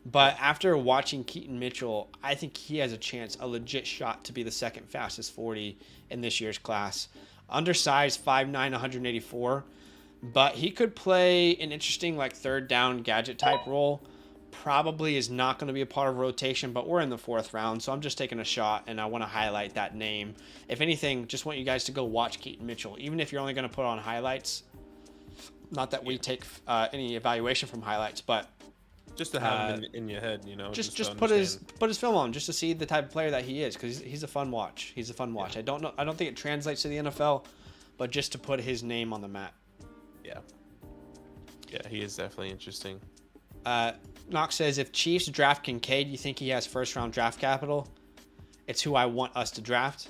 But after watching Keaton Mitchell, I think he has a legit shot to be the second fastest 40 in this year's class. Undersized, 5'9", 184. But he could play an interesting like third down gadget type role. Probably is not going to be a part of rotation, but we're in the 4th round, so I'm just taking a shot, and I want to highlight that name. If anything, just want you guys to go watch Keaton Mitchell, even if you're only going to put on highlights. Not that we take any evaluation from highlights, but just to have him in your head, you know. Just put his film on, just to see the type of player that he is, because he's a fun watch. He's a fun watch. Yeah. I don't think it translates to the NFL, but just to put his name on the map. Yeah. Yeah, he is definitely interesting. Knox says, if Chiefs draft Kincaid, you think he has first-round draft capital? It's who I want us to draft.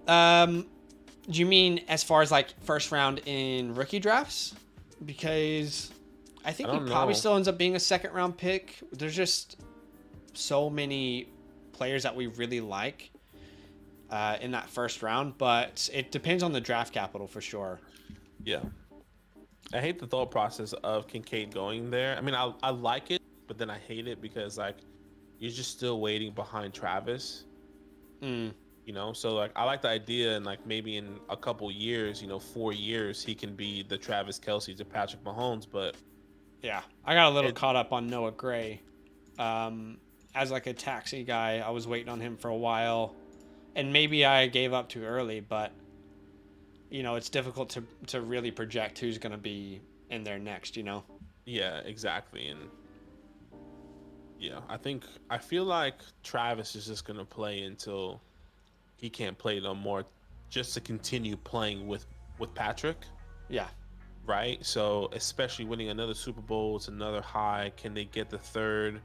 Do you mean as far as like first round in rookie drafts? Because I think he probably still ends up being a second-round pick. There's just so many players that we really like in that first round, but it depends on the draft capital for sure. Yeah. I hate the thought process of Kincaid going there. I mean, I like it, but then I hate it because like you're just still waiting behind Travis. You know, so like I like the idea, and like maybe in a couple years, 4 years, he can be the Travis Kelce to Patrick Mahomes. But yeah, I got a little caught up on Noah Gray as like a taxi guy. I was waiting on him for a while, and maybe I gave up too early, but. It's difficult to really project who's going to be in there next, Yeah, exactly. And I feel like Travis is just going to play until he can't play no more, just to continue playing with Patrick. Yeah. Right. So especially winning another Super Bowl, it's another high. Can they get the third?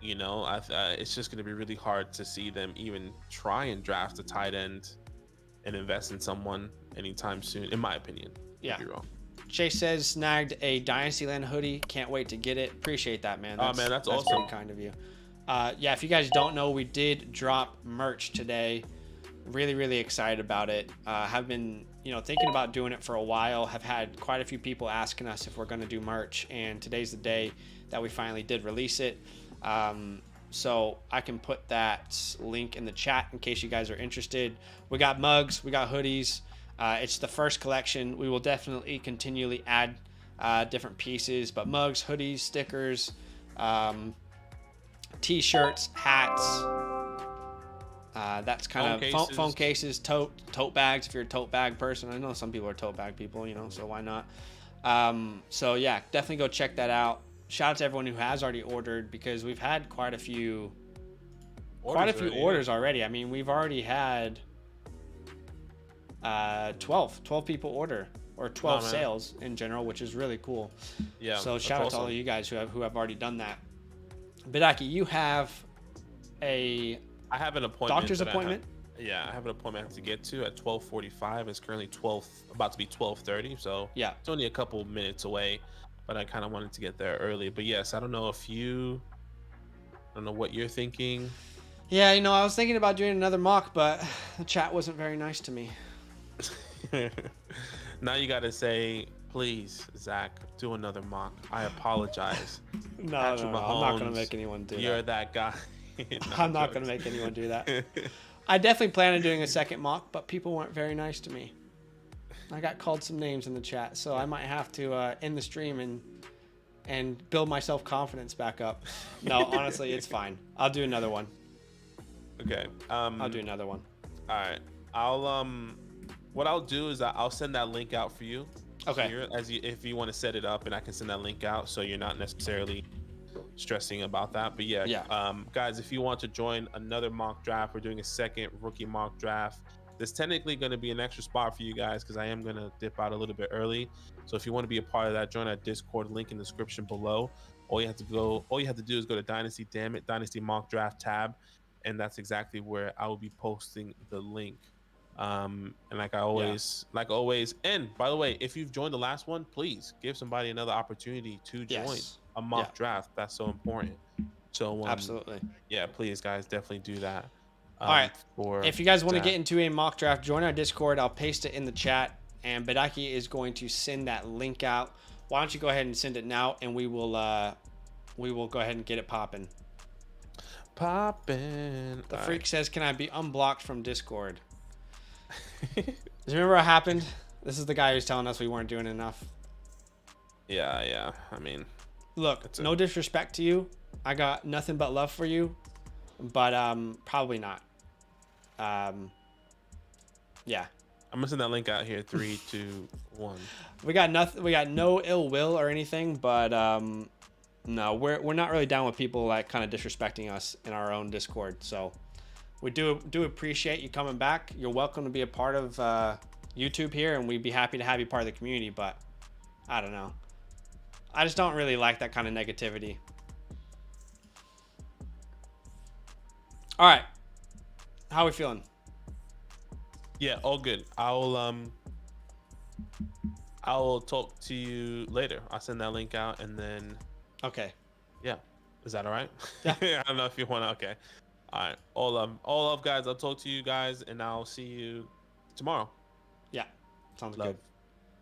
It's just going to be really hard to see them even try and draft a tight end and invest in someone anytime soon, in my opinion. Yeah. Could be wrong. Chase says snagged a DynastyLand hoodie. Can't wait to get it. Appreciate that, man. That's awesome. Very kind of you. Yeah, if you guys don't know, we did drop merch today. Really, really excited about it. Have been, thinking about doing it for a while. Have had quite a few people asking us if we're going to do merch, and today's the day that we finally did release it. So I can put that link in the chat in case you guys are interested. We got mugs, we got hoodies. It's the first collection. We will definitely continually add different pieces, but mugs, hoodies, stickers, t-shirts, hats. That's kind of phone cases, tote bags. If you're a tote bag person, I know some people are tote bag people, so why not? So yeah, definitely go check that out. Shout out to everyone who has already ordered, because we've had quite a few orders already. I mean, we've already had 12 people order, or 12 sales in general, which is really cool. Yeah. So shout out to all of you guys who have already done that. Badake, you have I have an appointment. Doctor's appointment? I have an appointment I have to get to at 12:45. It's currently about to be 12:30, so yeah, it's only a couple minutes away. But I kind of wanted to get there early. But yes, I don't know what you're thinking. Yeah, I was thinking about doing another mock, but the chat wasn't very nice to me. Now you got to say, please, Zach, do another mock. I apologize. No, I'm not going to make anyone do that. You're that guy. I'm not going to make anyone do that. I definitely plan on doing a second mock, but people weren't very nice to me. I got called some names in the chat, so I might have to end the stream and build my self-confidence back up. No, honestly, it's fine. I'll do another one. Okay. I'll do another one. All right. What I'll do is I'll send that link out for you. Okay. Here, if you want to set it up, and I can send that link out, so you're not necessarily, stressing about that. But yeah. Guys, if you want to join another mock draft, we're doing a second rookie mock draft. There's technically going to be an extra spot for you guys because I am going to dip out a little bit early. So if you want to be a part of that, join our Discord, link in the description below. All you have to do is go to Dynasty, damn it, Dynasty mock draft tab, and that's exactly where I will be posting the link. And like always, and by the way, if you've joined the last one, please give somebody another opportunity to join a mock draft. That's so important. So absolutely, yeah, please guys, definitely do that. All right, if you guys want to get into a mock draft, join our Discord. I'll paste it in the chat, and Badake is going to send that link out. Why don't you go ahead and send it now, and we will go ahead and get it popping. The freak says, "Can I be unblocked from Discord?" Do you remember what happened? This is the guy who's telling us we weren't doing enough. Yeah. I mean, look, no disrespect to you. I got nothing but love for you, but probably not. Yeah. I'm gonna send that link out here. 3, 2, 1. We got nothing. We got no ill will or anything, but no, we're not really down with people like kind of disrespecting us in our own Discord. So we do appreciate you coming back. You're welcome to be a part of YouTube here, and we'd be happy to have you part of the community. But I don't know. I just don't really like that kind of negativity. All right, how are we feeling? Yeah, all good. I'll talk to you later. I'll send that link out, and then okay. Yeah, is that all right? Yeah. I don't know if you want to. Okay. All right. All of guys. I'll talk to you guys, and I'll see you tomorrow. Yeah, sounds good.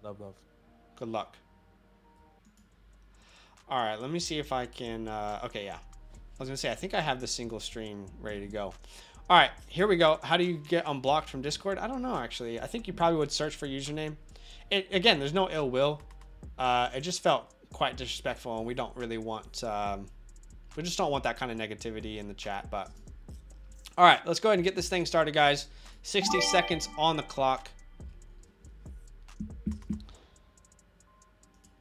Love. Good luck. All right, let me see if I can. Okay, yeah. I was gonna say I think I have the single stream ready to go. All right, here we go. How do you get unblocked from Discord? I don't know actually. I think you probably would search for username. Again, there's no ill will. It just felt quite disrespectful, and we don't really want. We just don't want that kind of negativity in the chat. But all right, let's go ahead and get this thing started, guys. 60 seconds on the clock.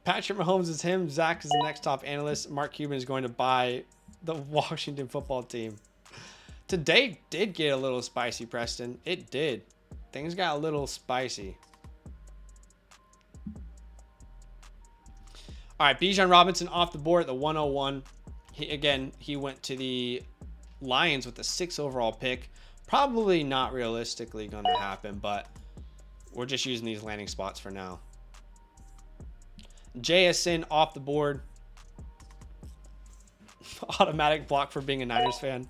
Patrick Mahomes is him. Zach is the next top analyst. Mark Cuban is going to buy the Washington football team. Today did get a little spicy, Preston. It did. Things got a little spicy. All right, Bijan Robinson off the board at the 101. He went to the Lions with the 6th overall pick. Probably not realistically going to happen, but we're just using these landing spots for now. JSN off the board. Automatic block for being a Niners fan.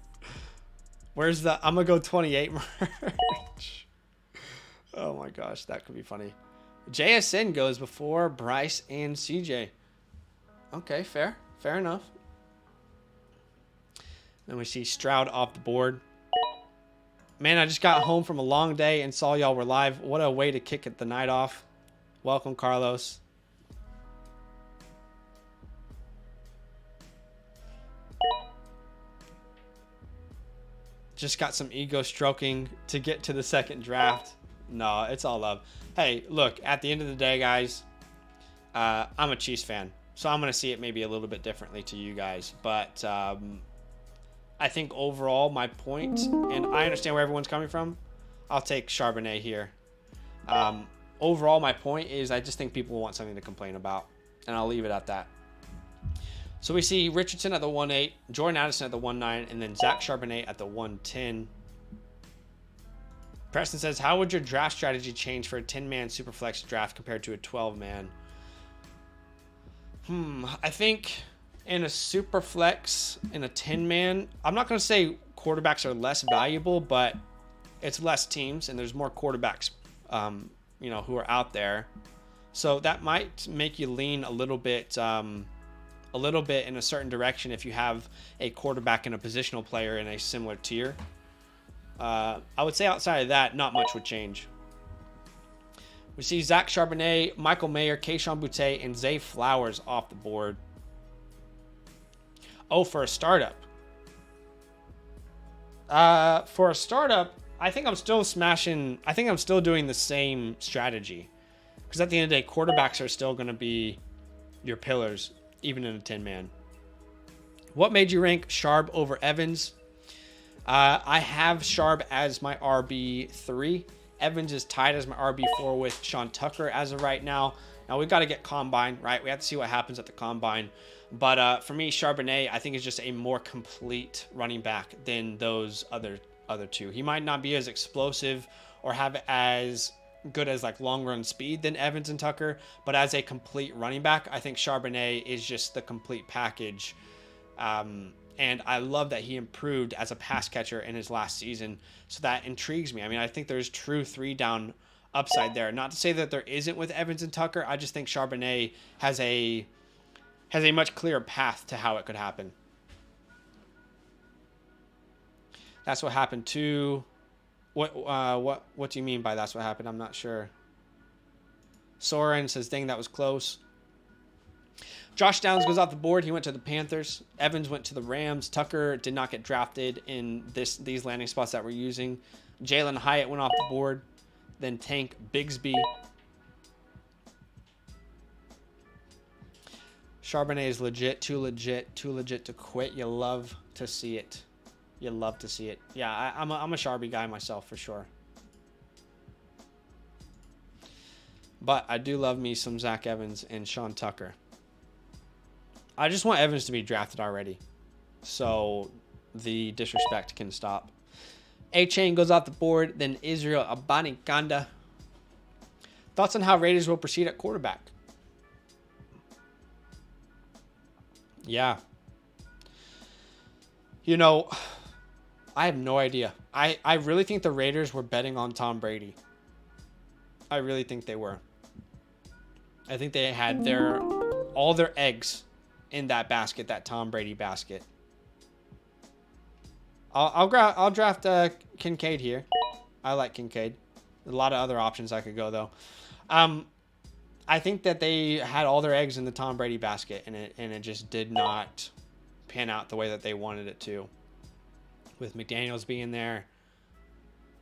Where's the I'm gonna go 28 merch? Oh my gosh, that could be funny. JSN goes before Bryce and CJ. Okay, fair enough. Then we see Stroud off the board. Man, I just got home from a long day and saw y'all were live. What a way to kick it the night off. Welcome, Carlos. Just got some ego stroking to get to the second draft. No, it's all love. Hey, look, at the end of the day, guys, I'm a Chiefs fan, so I'm going to see it maybe a little bit differently to you guys. But I think overall, my point, and I understand where everyone's coming from, I'll take Charbonnet here. Overall, my point is I just think people want something to complain about, and I'll leave it at that. So we see Richardson at the 1-8, Jordan Addison at the 1-9, and then Zach Charbonnet at the 1-10. Preston says, how would your draft strategy change for a 10-man Superflex draft compared to a 12-man? I think in a Superflex, in a 10-man, I'm not going to say quarterbacks are less valuable, but it's less teams, and there's more quarterbacks, who are out there. So that might make you lean a little bit in a certain direction if you have a quarterback and a positional player in a similar tier. I would say outside of that, not much would change. We see Zach Charbonnet, Michael Mayer, Keyshawn Boutte, and Zay Flowers off the board. Oh, for a startup. For a startup, I think I'm still doing the same strategy. Because at the end of the day, quarterbacks are still going to be your pillars, even in a 10-man. What made you rank Sharp over Evans? I have Sharp as my RB3. Evans is tied as my RB4 with Sean Tucker as of right now. Now we've got to get Combine, right? We have to see what happens at the Combine. But for me, Charbonnet, I think is just a more complete running back than those other two. He might not be as explosive or have as good as like long run speed than Evans and Tucker, but as a complete running back, I think Charbonnet is just the complete package. And I love that he improved as a pass catcher in his last season. So that intrigues me. I mean, I think there's true 3-down upside there. Not to say that there isn't with Evans and Tucker. I just think Charbonnet has a much clearer path to how it could happen. That's what happened to... What do you mean by that's what happened? I'm not sure. Soren says, dang, that was close. Josh Downs goes off the board. He went to the Panthers. Evans went to the Rams. Tucker did not get drafted in these landing spots that we're using. Jalen Hyatt went off the board. Then Tank Bigsby. Charbonnet is legit, too legit to quit. You love to see it. You love to see it. Yeah, I'm a Sharby guy myself for sure. But I do love me some Zach Evans and Sean Tucker. I just want Evans to be drafted already, so the disrespect can stop. A-Chain goes off the board, then Israel Abanikanda. Thoughts on how Raiders will proceed at quarterback? Yeah. You know, I have no idea. I really think the Raiders were betting on Tom Brady. I really think they were. I think they had all their eggs in that basket, that Tom Brady basket. I'll draft Kincaid here. I like Kincaid. A lot of other options I could go though. I think that they had all their eggs in the Tom Brady basket, and it just did not pan out the way that they wanted it to. With McDaniels being there,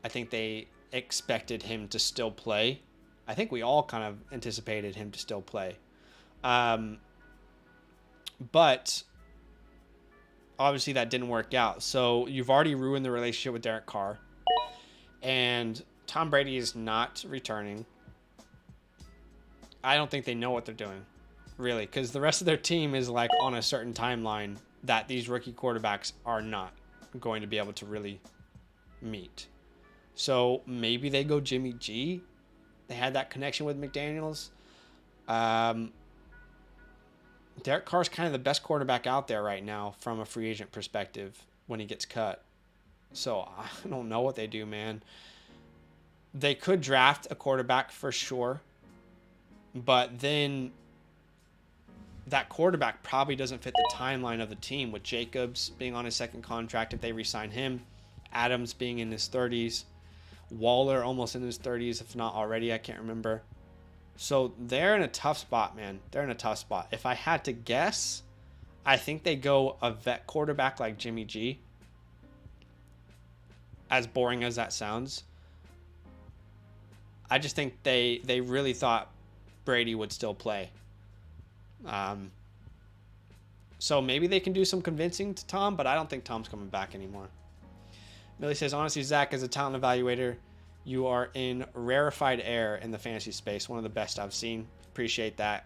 I think they expected him to still play. I think we all kind of anticipated him to still play. But obviously that didn't work out. So you've already ruined the relationship with Derek Carr. And Tom Brady is not returning. I don't think they know what they're doing, really, because the rest of their team is like on a certain timeline that these rookie quarterbacks are not going to be able to really meet. So maybe they go Jimmy G. They had that connection with McDaniels. Derek Carr's kind of the best quarterback out there right now from a free agent perspective when he gets cut. So I don't know what they do, man. They could draft a quarterback for sure, but then that quarterback probably doesn't fit the timeline of the team, with Jacobs being on his second contract if they re-sign him, Adams being in his 30s, Waller almost in his 30s, if not already, I can't remember. So they're in a tough spot, man. They're in a tough spot. If I had to guess, I think they go a vet quarterback like Jimmy G. As boring as that sounds, I just think they really thought Brady would still play. So maybe they can do some convincing to Tom, but I don't think Tom's coming back anymore. Millie says, honestly, Zach, as a talent evaluator, you are in rarefied air in the fantasy space. One of the best I've seen. Appreciate that.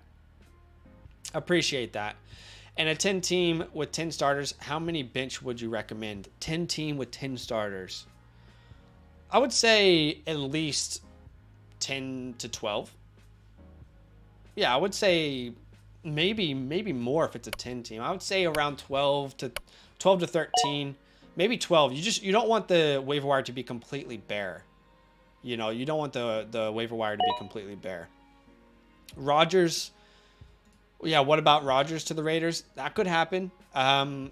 Appreciate that. And a 10 team with 10 starters, how many bench would you recommend? 10 team with 10 starters. I would say at least 10 to 12. Yeah, I would say maybe more if it's a 10 team. I would say around 12 to 13, maybe 12. You don't want the waiver wire to be completely bare. You know, you don't want the waiver wire to be completely bare. Rodgers, yeah, what about Rodgers to the Raiders? That could happen. I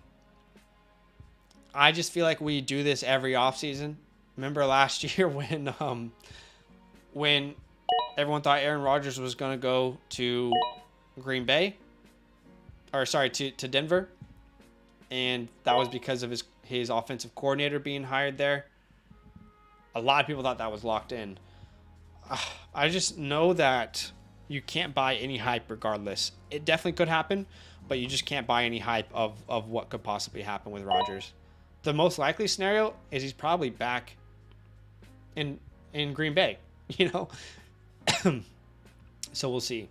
just feel like we do this every offseason. Remember last year when everyone thought Aaron Rodgers was going to go to Green Bay? Or sorry, to Denver. And that was because of his offensive coordinator being hired there. A lot of people thought that was locked in. I just know that you can't buy any hype regardless. It definitely could happen, but you just can't buy any hype of what could possibly happen with Rodgers. The most likely scenario is he's probably back in Green Bay, you know? So we'll see.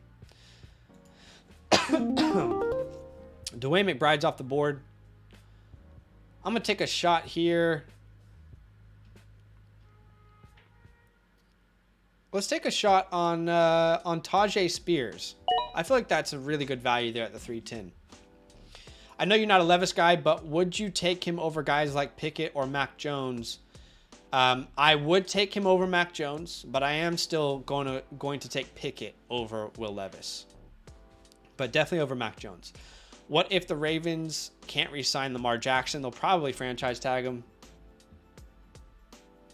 DeWayne McBride's off the board. I'm going to take a shot here. Let's take a shot on Tajay Spears. I feel like that's a really good value there at the 310. I know you're not a Levis guy, but would you take him over guys like Pickett or Mac Jones? I would take him over Mac Jones, but I am still going to take Pickett over Will Levis. But definitely over Mac Jones. What if the Ravens can't re-sign Lamar Jackson? They'll probably franchise tag him.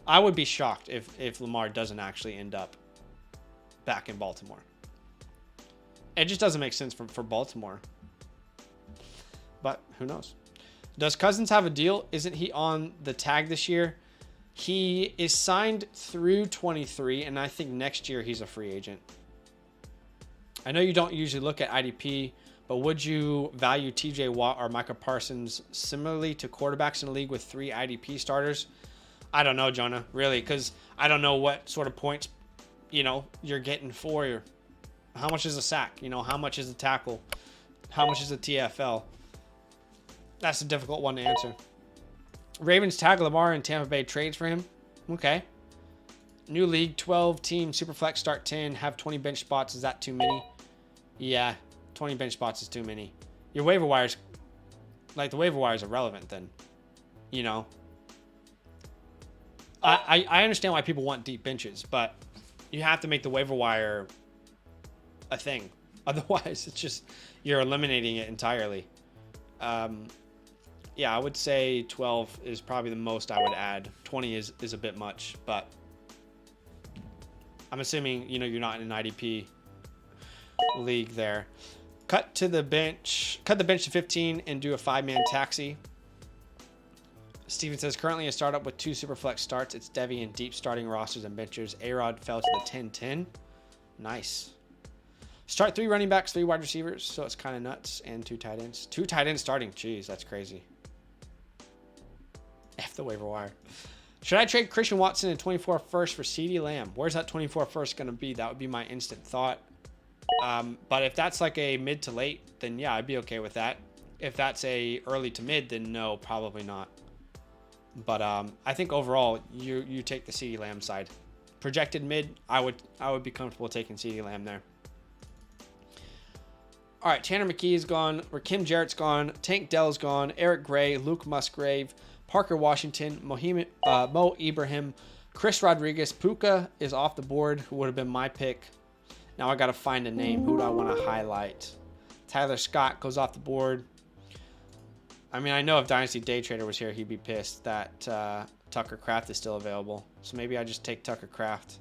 I would be shocked if Lamar doesn't actually end up back in Baltimore. It just doesn't make sense for Baltimore. But who knows? Does Cousins have a deal? Isn't he on the tag this year? He is signed through 23, and I think next year he's a free agent. I know you don't usually look at IDP, but would you value TJ Watt or Micah Parsons similarly to quarterbacks in the league with 3 IDP starters? I don't know, Jonah, really, because I don't know what sort of points, you're getting for your. How much is a sack? How much is a tackle? How much is a TFL? That's a difficult one to answer. Ravens tag Lamar and Tampa Bay trades for him. Okay. New league, 12-team, Superflex, start 10, have 20 bench spots. Is that too many? Yeah, 20 bench spots is too many. Your waiver wires, the waiver wires are relevant then. I understand why people want deep benches, but you have to make the waiver wire a thing. Otherwise, it's just, you're eliminating it entirely. Yeah, I would say 12 is probably the most I would add. 20 is a bit much, but I'm assuming, you're not in an IDP league there. Cut the bench to 15 and do a 5-man taxi. Steven says, currently a startup with 2 Superflex starts. It's Devi and deep starting rosters and benchers. A-Rod fell to the 10-10. Nice. Start 3 running backs, 3 wide receivers, so it's kind of nuts, and 2 tight ends. 2 tight ends starting. Jeez, that's crazy. F the waiver wire. Should I trade Christian Watson and 24 first for CeeDee Lamb? Where's that 24 first going to be? That would be my instant thought. But if that's like a mid to late, then yeah, I'd be okay with that. If that's a early to mid, then no, probably not. But I think overall, you take the CeeDee Lamb side. Projected mid, I would be comfortable taking CeeDee Lamb there. All right, Tanner McKee is gone. Rakim Jarrett's gone. Tank Dell's gone. Eric Gray, Luke Musgrave, Parker Washington, Mo Ibrahim, Chris Rodriguez. Puka is off the board, who would have been my pick. Now I got to find a name. Who do I want to highlight? Tyler Scott goes off the board. I mean, I know if Dynasty Day Trader was here, he'd be pissed that Tucker Kraft is still available. So maybe I just take Tucker Kraft.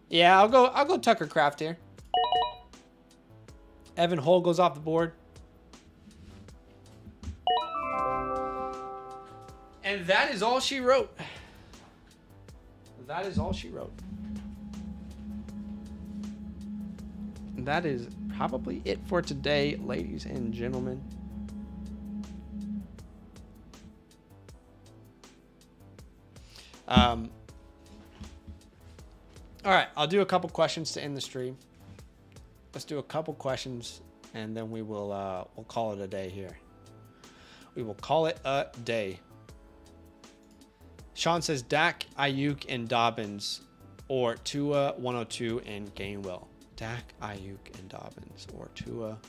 Yeah, I'll go Tucker Kraft here. Evan Hull goes off the board. And that is all she wrote. That is all she wrote. That is probably it for today, ladies and gentlemen. All right, I'll do a couple questions to end the stream. Let's do a couple questions, and then we will we'll call it a day here. We will call it a day. Sean says Dak, Ayuk, and Dobbins, or Tua, 102, and Gainwell. Dak, Ayuk, and Dobbins, or Tua.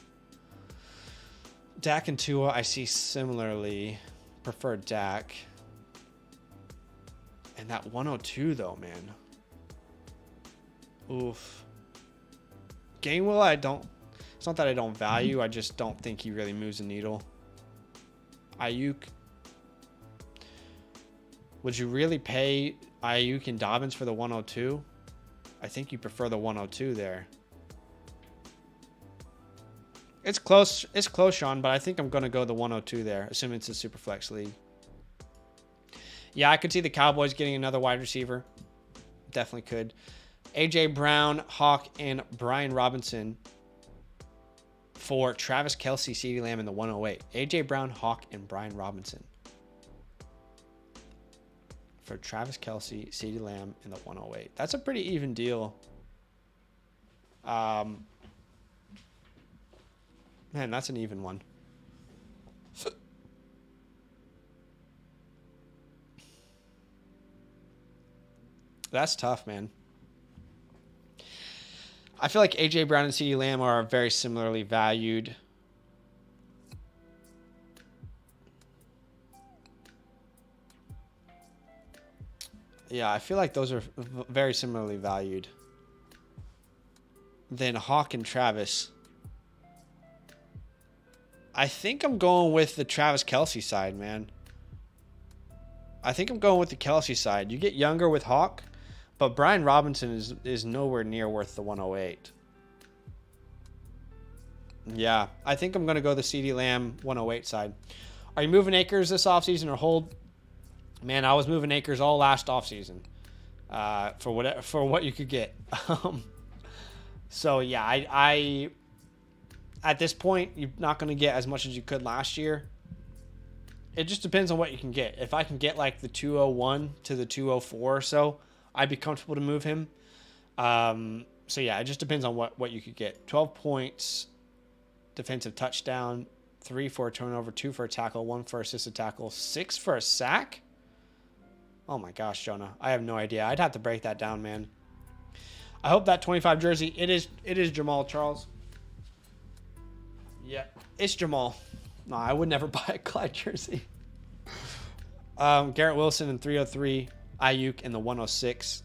Dak and Tua, I see similarly. Prefer Dak. And that 102, though, man. Oof. Gainwell, it's not that I don't value, I just don't think he really moves the needle. Ayuk. Would you really pay Ayuk and Dobbins for the 102? I think you prefer the 102 there. It's close, Sean, but I think I'm going to go the 102 there, assuming it's a super flex league. Yeah, I could see the Cowboys getting another wide receiver. Definitely could. A.J. Brown, Hawk, and Brian Robinson for Travis Kelce, CeeDee Lamb in the 108. A.J. Brown, Hawk, and Brian Robinson for Travis Kelce, CeeDee Lamb in the 108. That's a pretty even deal. Man, that's an even one. That's tough, man. I feel like A.J. Brown and CeeDee Lamb are very similarly valued. Yeah, I feel like those are very similarly valued. Then Hawk and Travis. I think I'm going with the Travis Kelce side, man. I think I'm going with the Kelce side. You get younger with Hawk, but Brian Robinson is nowhere near worth the 108. Yeah, I think I'm going to go the CeeDee Lamb 108 side. Are you moving Akers this offseason or hold? Man, I was moving Akers all last offseason for what you could get. So, yeah, I at this point, you're not going to get as much as you could last year. It just depends on what you can get. If I can get like the 201 to the 204 or so, I'd be comfortable to move him. So, yeah, it just depends on what you could get. 12 points, defensive touchdown, 3 for a turnover, 2 for a tackle, 1 for assisted tackle, 6 for a sack. Oh, my gosh, Jonah. I have no idea. I'd have to break that down, man. I hope that 25 jersey, it is Jamal Charles. Yeah, it's Jamal. No, I would never buy a Clyde jersey. Garrett Wilson in 303, Ayuk in the 106.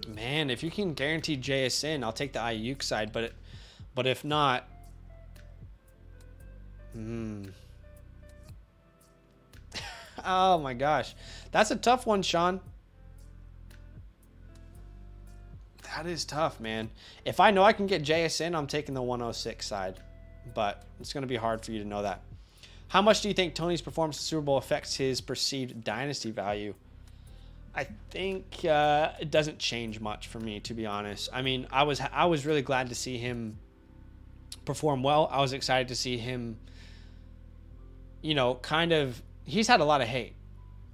Man, if you can guarantee JSN, I'll take the Ayuk side, but if not, oh my gosh, that's a tough one, Sean. That is tough, man. If I know I can get JSN, I'm taking the 106 side, but it's going to be hard for you to know that. How much do you think Tony's performance in the Super Bowl affects his perceived dynasty value? I think it doesn't change much for me, to be honest. I mean, I was really glad to see him perform well. I was excited to see him, kind of. He's had a lot of hate.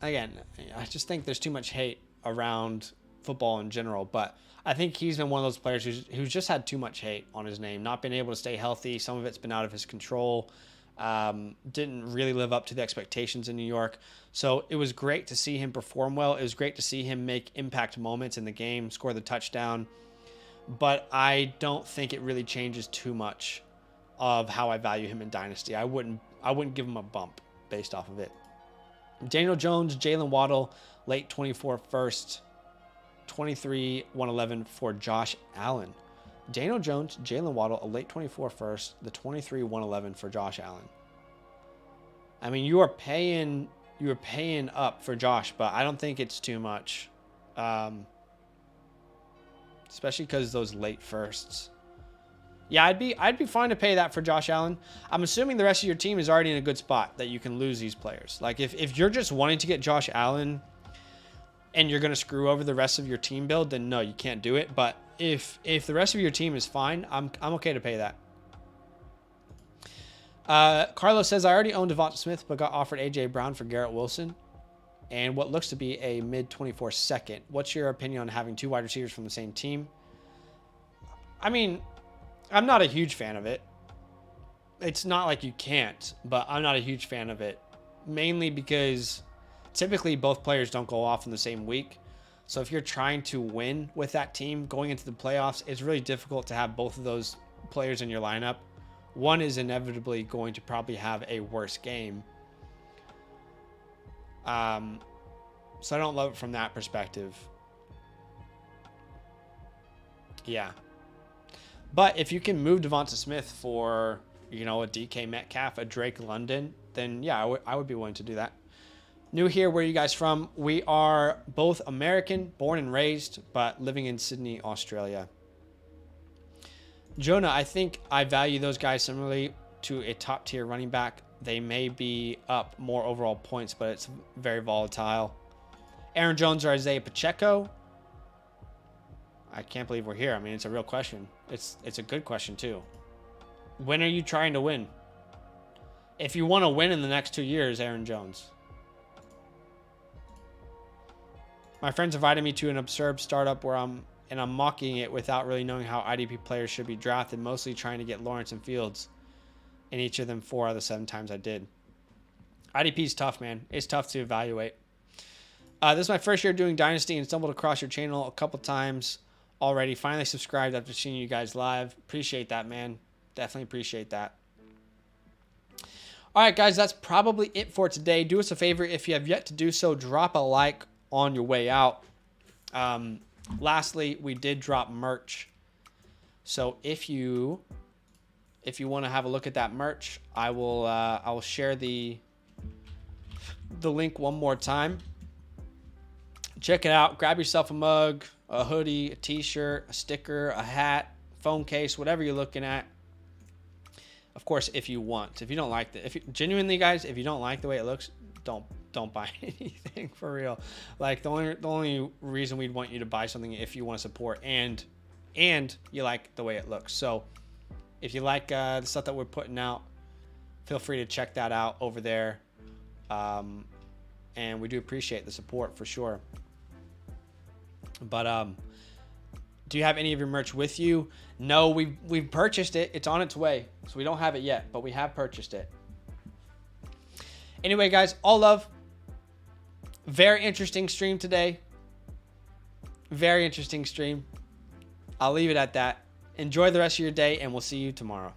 Again, I just think there's too much hate around football in general, but I think he's been one of those players who's just had too much hate on his name, not been able to stay healthy. Some of it's been out of his control. Didn't really live up to the expectations in New York. So it was great to see him perform well. It was great to see him make impact moments in the game, score the touchdown. But I don't think it really changes too much of how I value him in Dynasty. I wouldn't give him a bump based off of it. Daniel Jones, Jalen Waddle, late 24 first, 23, 111 for Josh Allen. Daniel Jones, Jalen Waddle, a late 24 first, the 23, 111 for Josh Allen. I mean, you are paying up for Josh, but I don't think it's too much. Especially because those late firsts. Yeah, I'd be fine to pay that for Josh Allen. I'm assuming the rest of your team is already in a good spot that you can lose these players. Like if you're just wanting to get Josh Allen and you're going to screw over the rest of your team build, then no, you can't do it. But if the rest of your team is fine, I'm okay to pay that. Carlos says, I already owned Devonta Smith, but got offered A.J. Brown for Garrett Wilson and what looks to be a mid-24 second. What's your opinion on having 2 wide receivers from the same team? I mean, I'm not a huge fan of it. It's not like you can't, but I'm not a huge fan of it. Mainly because typically both players don't go off in the same week. So if you're trying to win with that team going into the playoffs, it's really difficult to have both of those players in your lineup. One is inevitably going to probably have a worse game. So I don't love it from that perspective. Yeah. But if you can move Devonta Smith for, a DK Metcalf, a Drake London, then yeah, I would be willing to do that. New here, where are you guys from? We are both American, born and raised, but living in Sydney, Australia. Jonah, I think I value those guys similarly to a top tier running back. They may be up more overall points, but it's very volatile. Aaron Jones or Isaiah Pacheco? I can't believe we're here. I mean, it's a real question. It's a good question too. When are you trying to win? If you want to win in the next 2 years, Aaron Jones. My friends invited me to an absurd startup where I'm mocking it without really knowing how IDP players should be drafted, mostly trying to get Lawrence and Fields. And each of them 4 out of the 7 times I did. IDP is tough, man. It's tough to evaluate. This is my first year doing Dynasty and stumbled across your channel a couple times already. Finally subscribed after seeing you guys live. Appreciate that, man. Definitely appreciate that. All right, guys, that's probably it for today. Do us a favor. If you have yet to do so, drop a like on your way out. Lastly, we did drop merch. So if you want to have a look at that merch, I will share the link one more time. Check it out. Grab yourself a mug, a hoodie, a t-shirt, a sticker, a hat, phone case, whatever you're looking at. Of course, if you want. If you don't like it, genuinely, guys, if you don't like the way it looks, don't buy anything, for real. Like, the only reason we'd want you to buy something if you want to support and you like the way it looks. So if you like the stuff that we're putting out, feel free to check that out over there. And we do appreciate the support for sure. But do you have any of your merch with you? No, we've purchased it. It's on its way. So we don't have it yet, but we have purchased it. Anyway, guys, all love. Very interesting stream today. Very interesting stream. I'll leave it at that. Enjoy the rest of your day, and we'll see you tomorrow.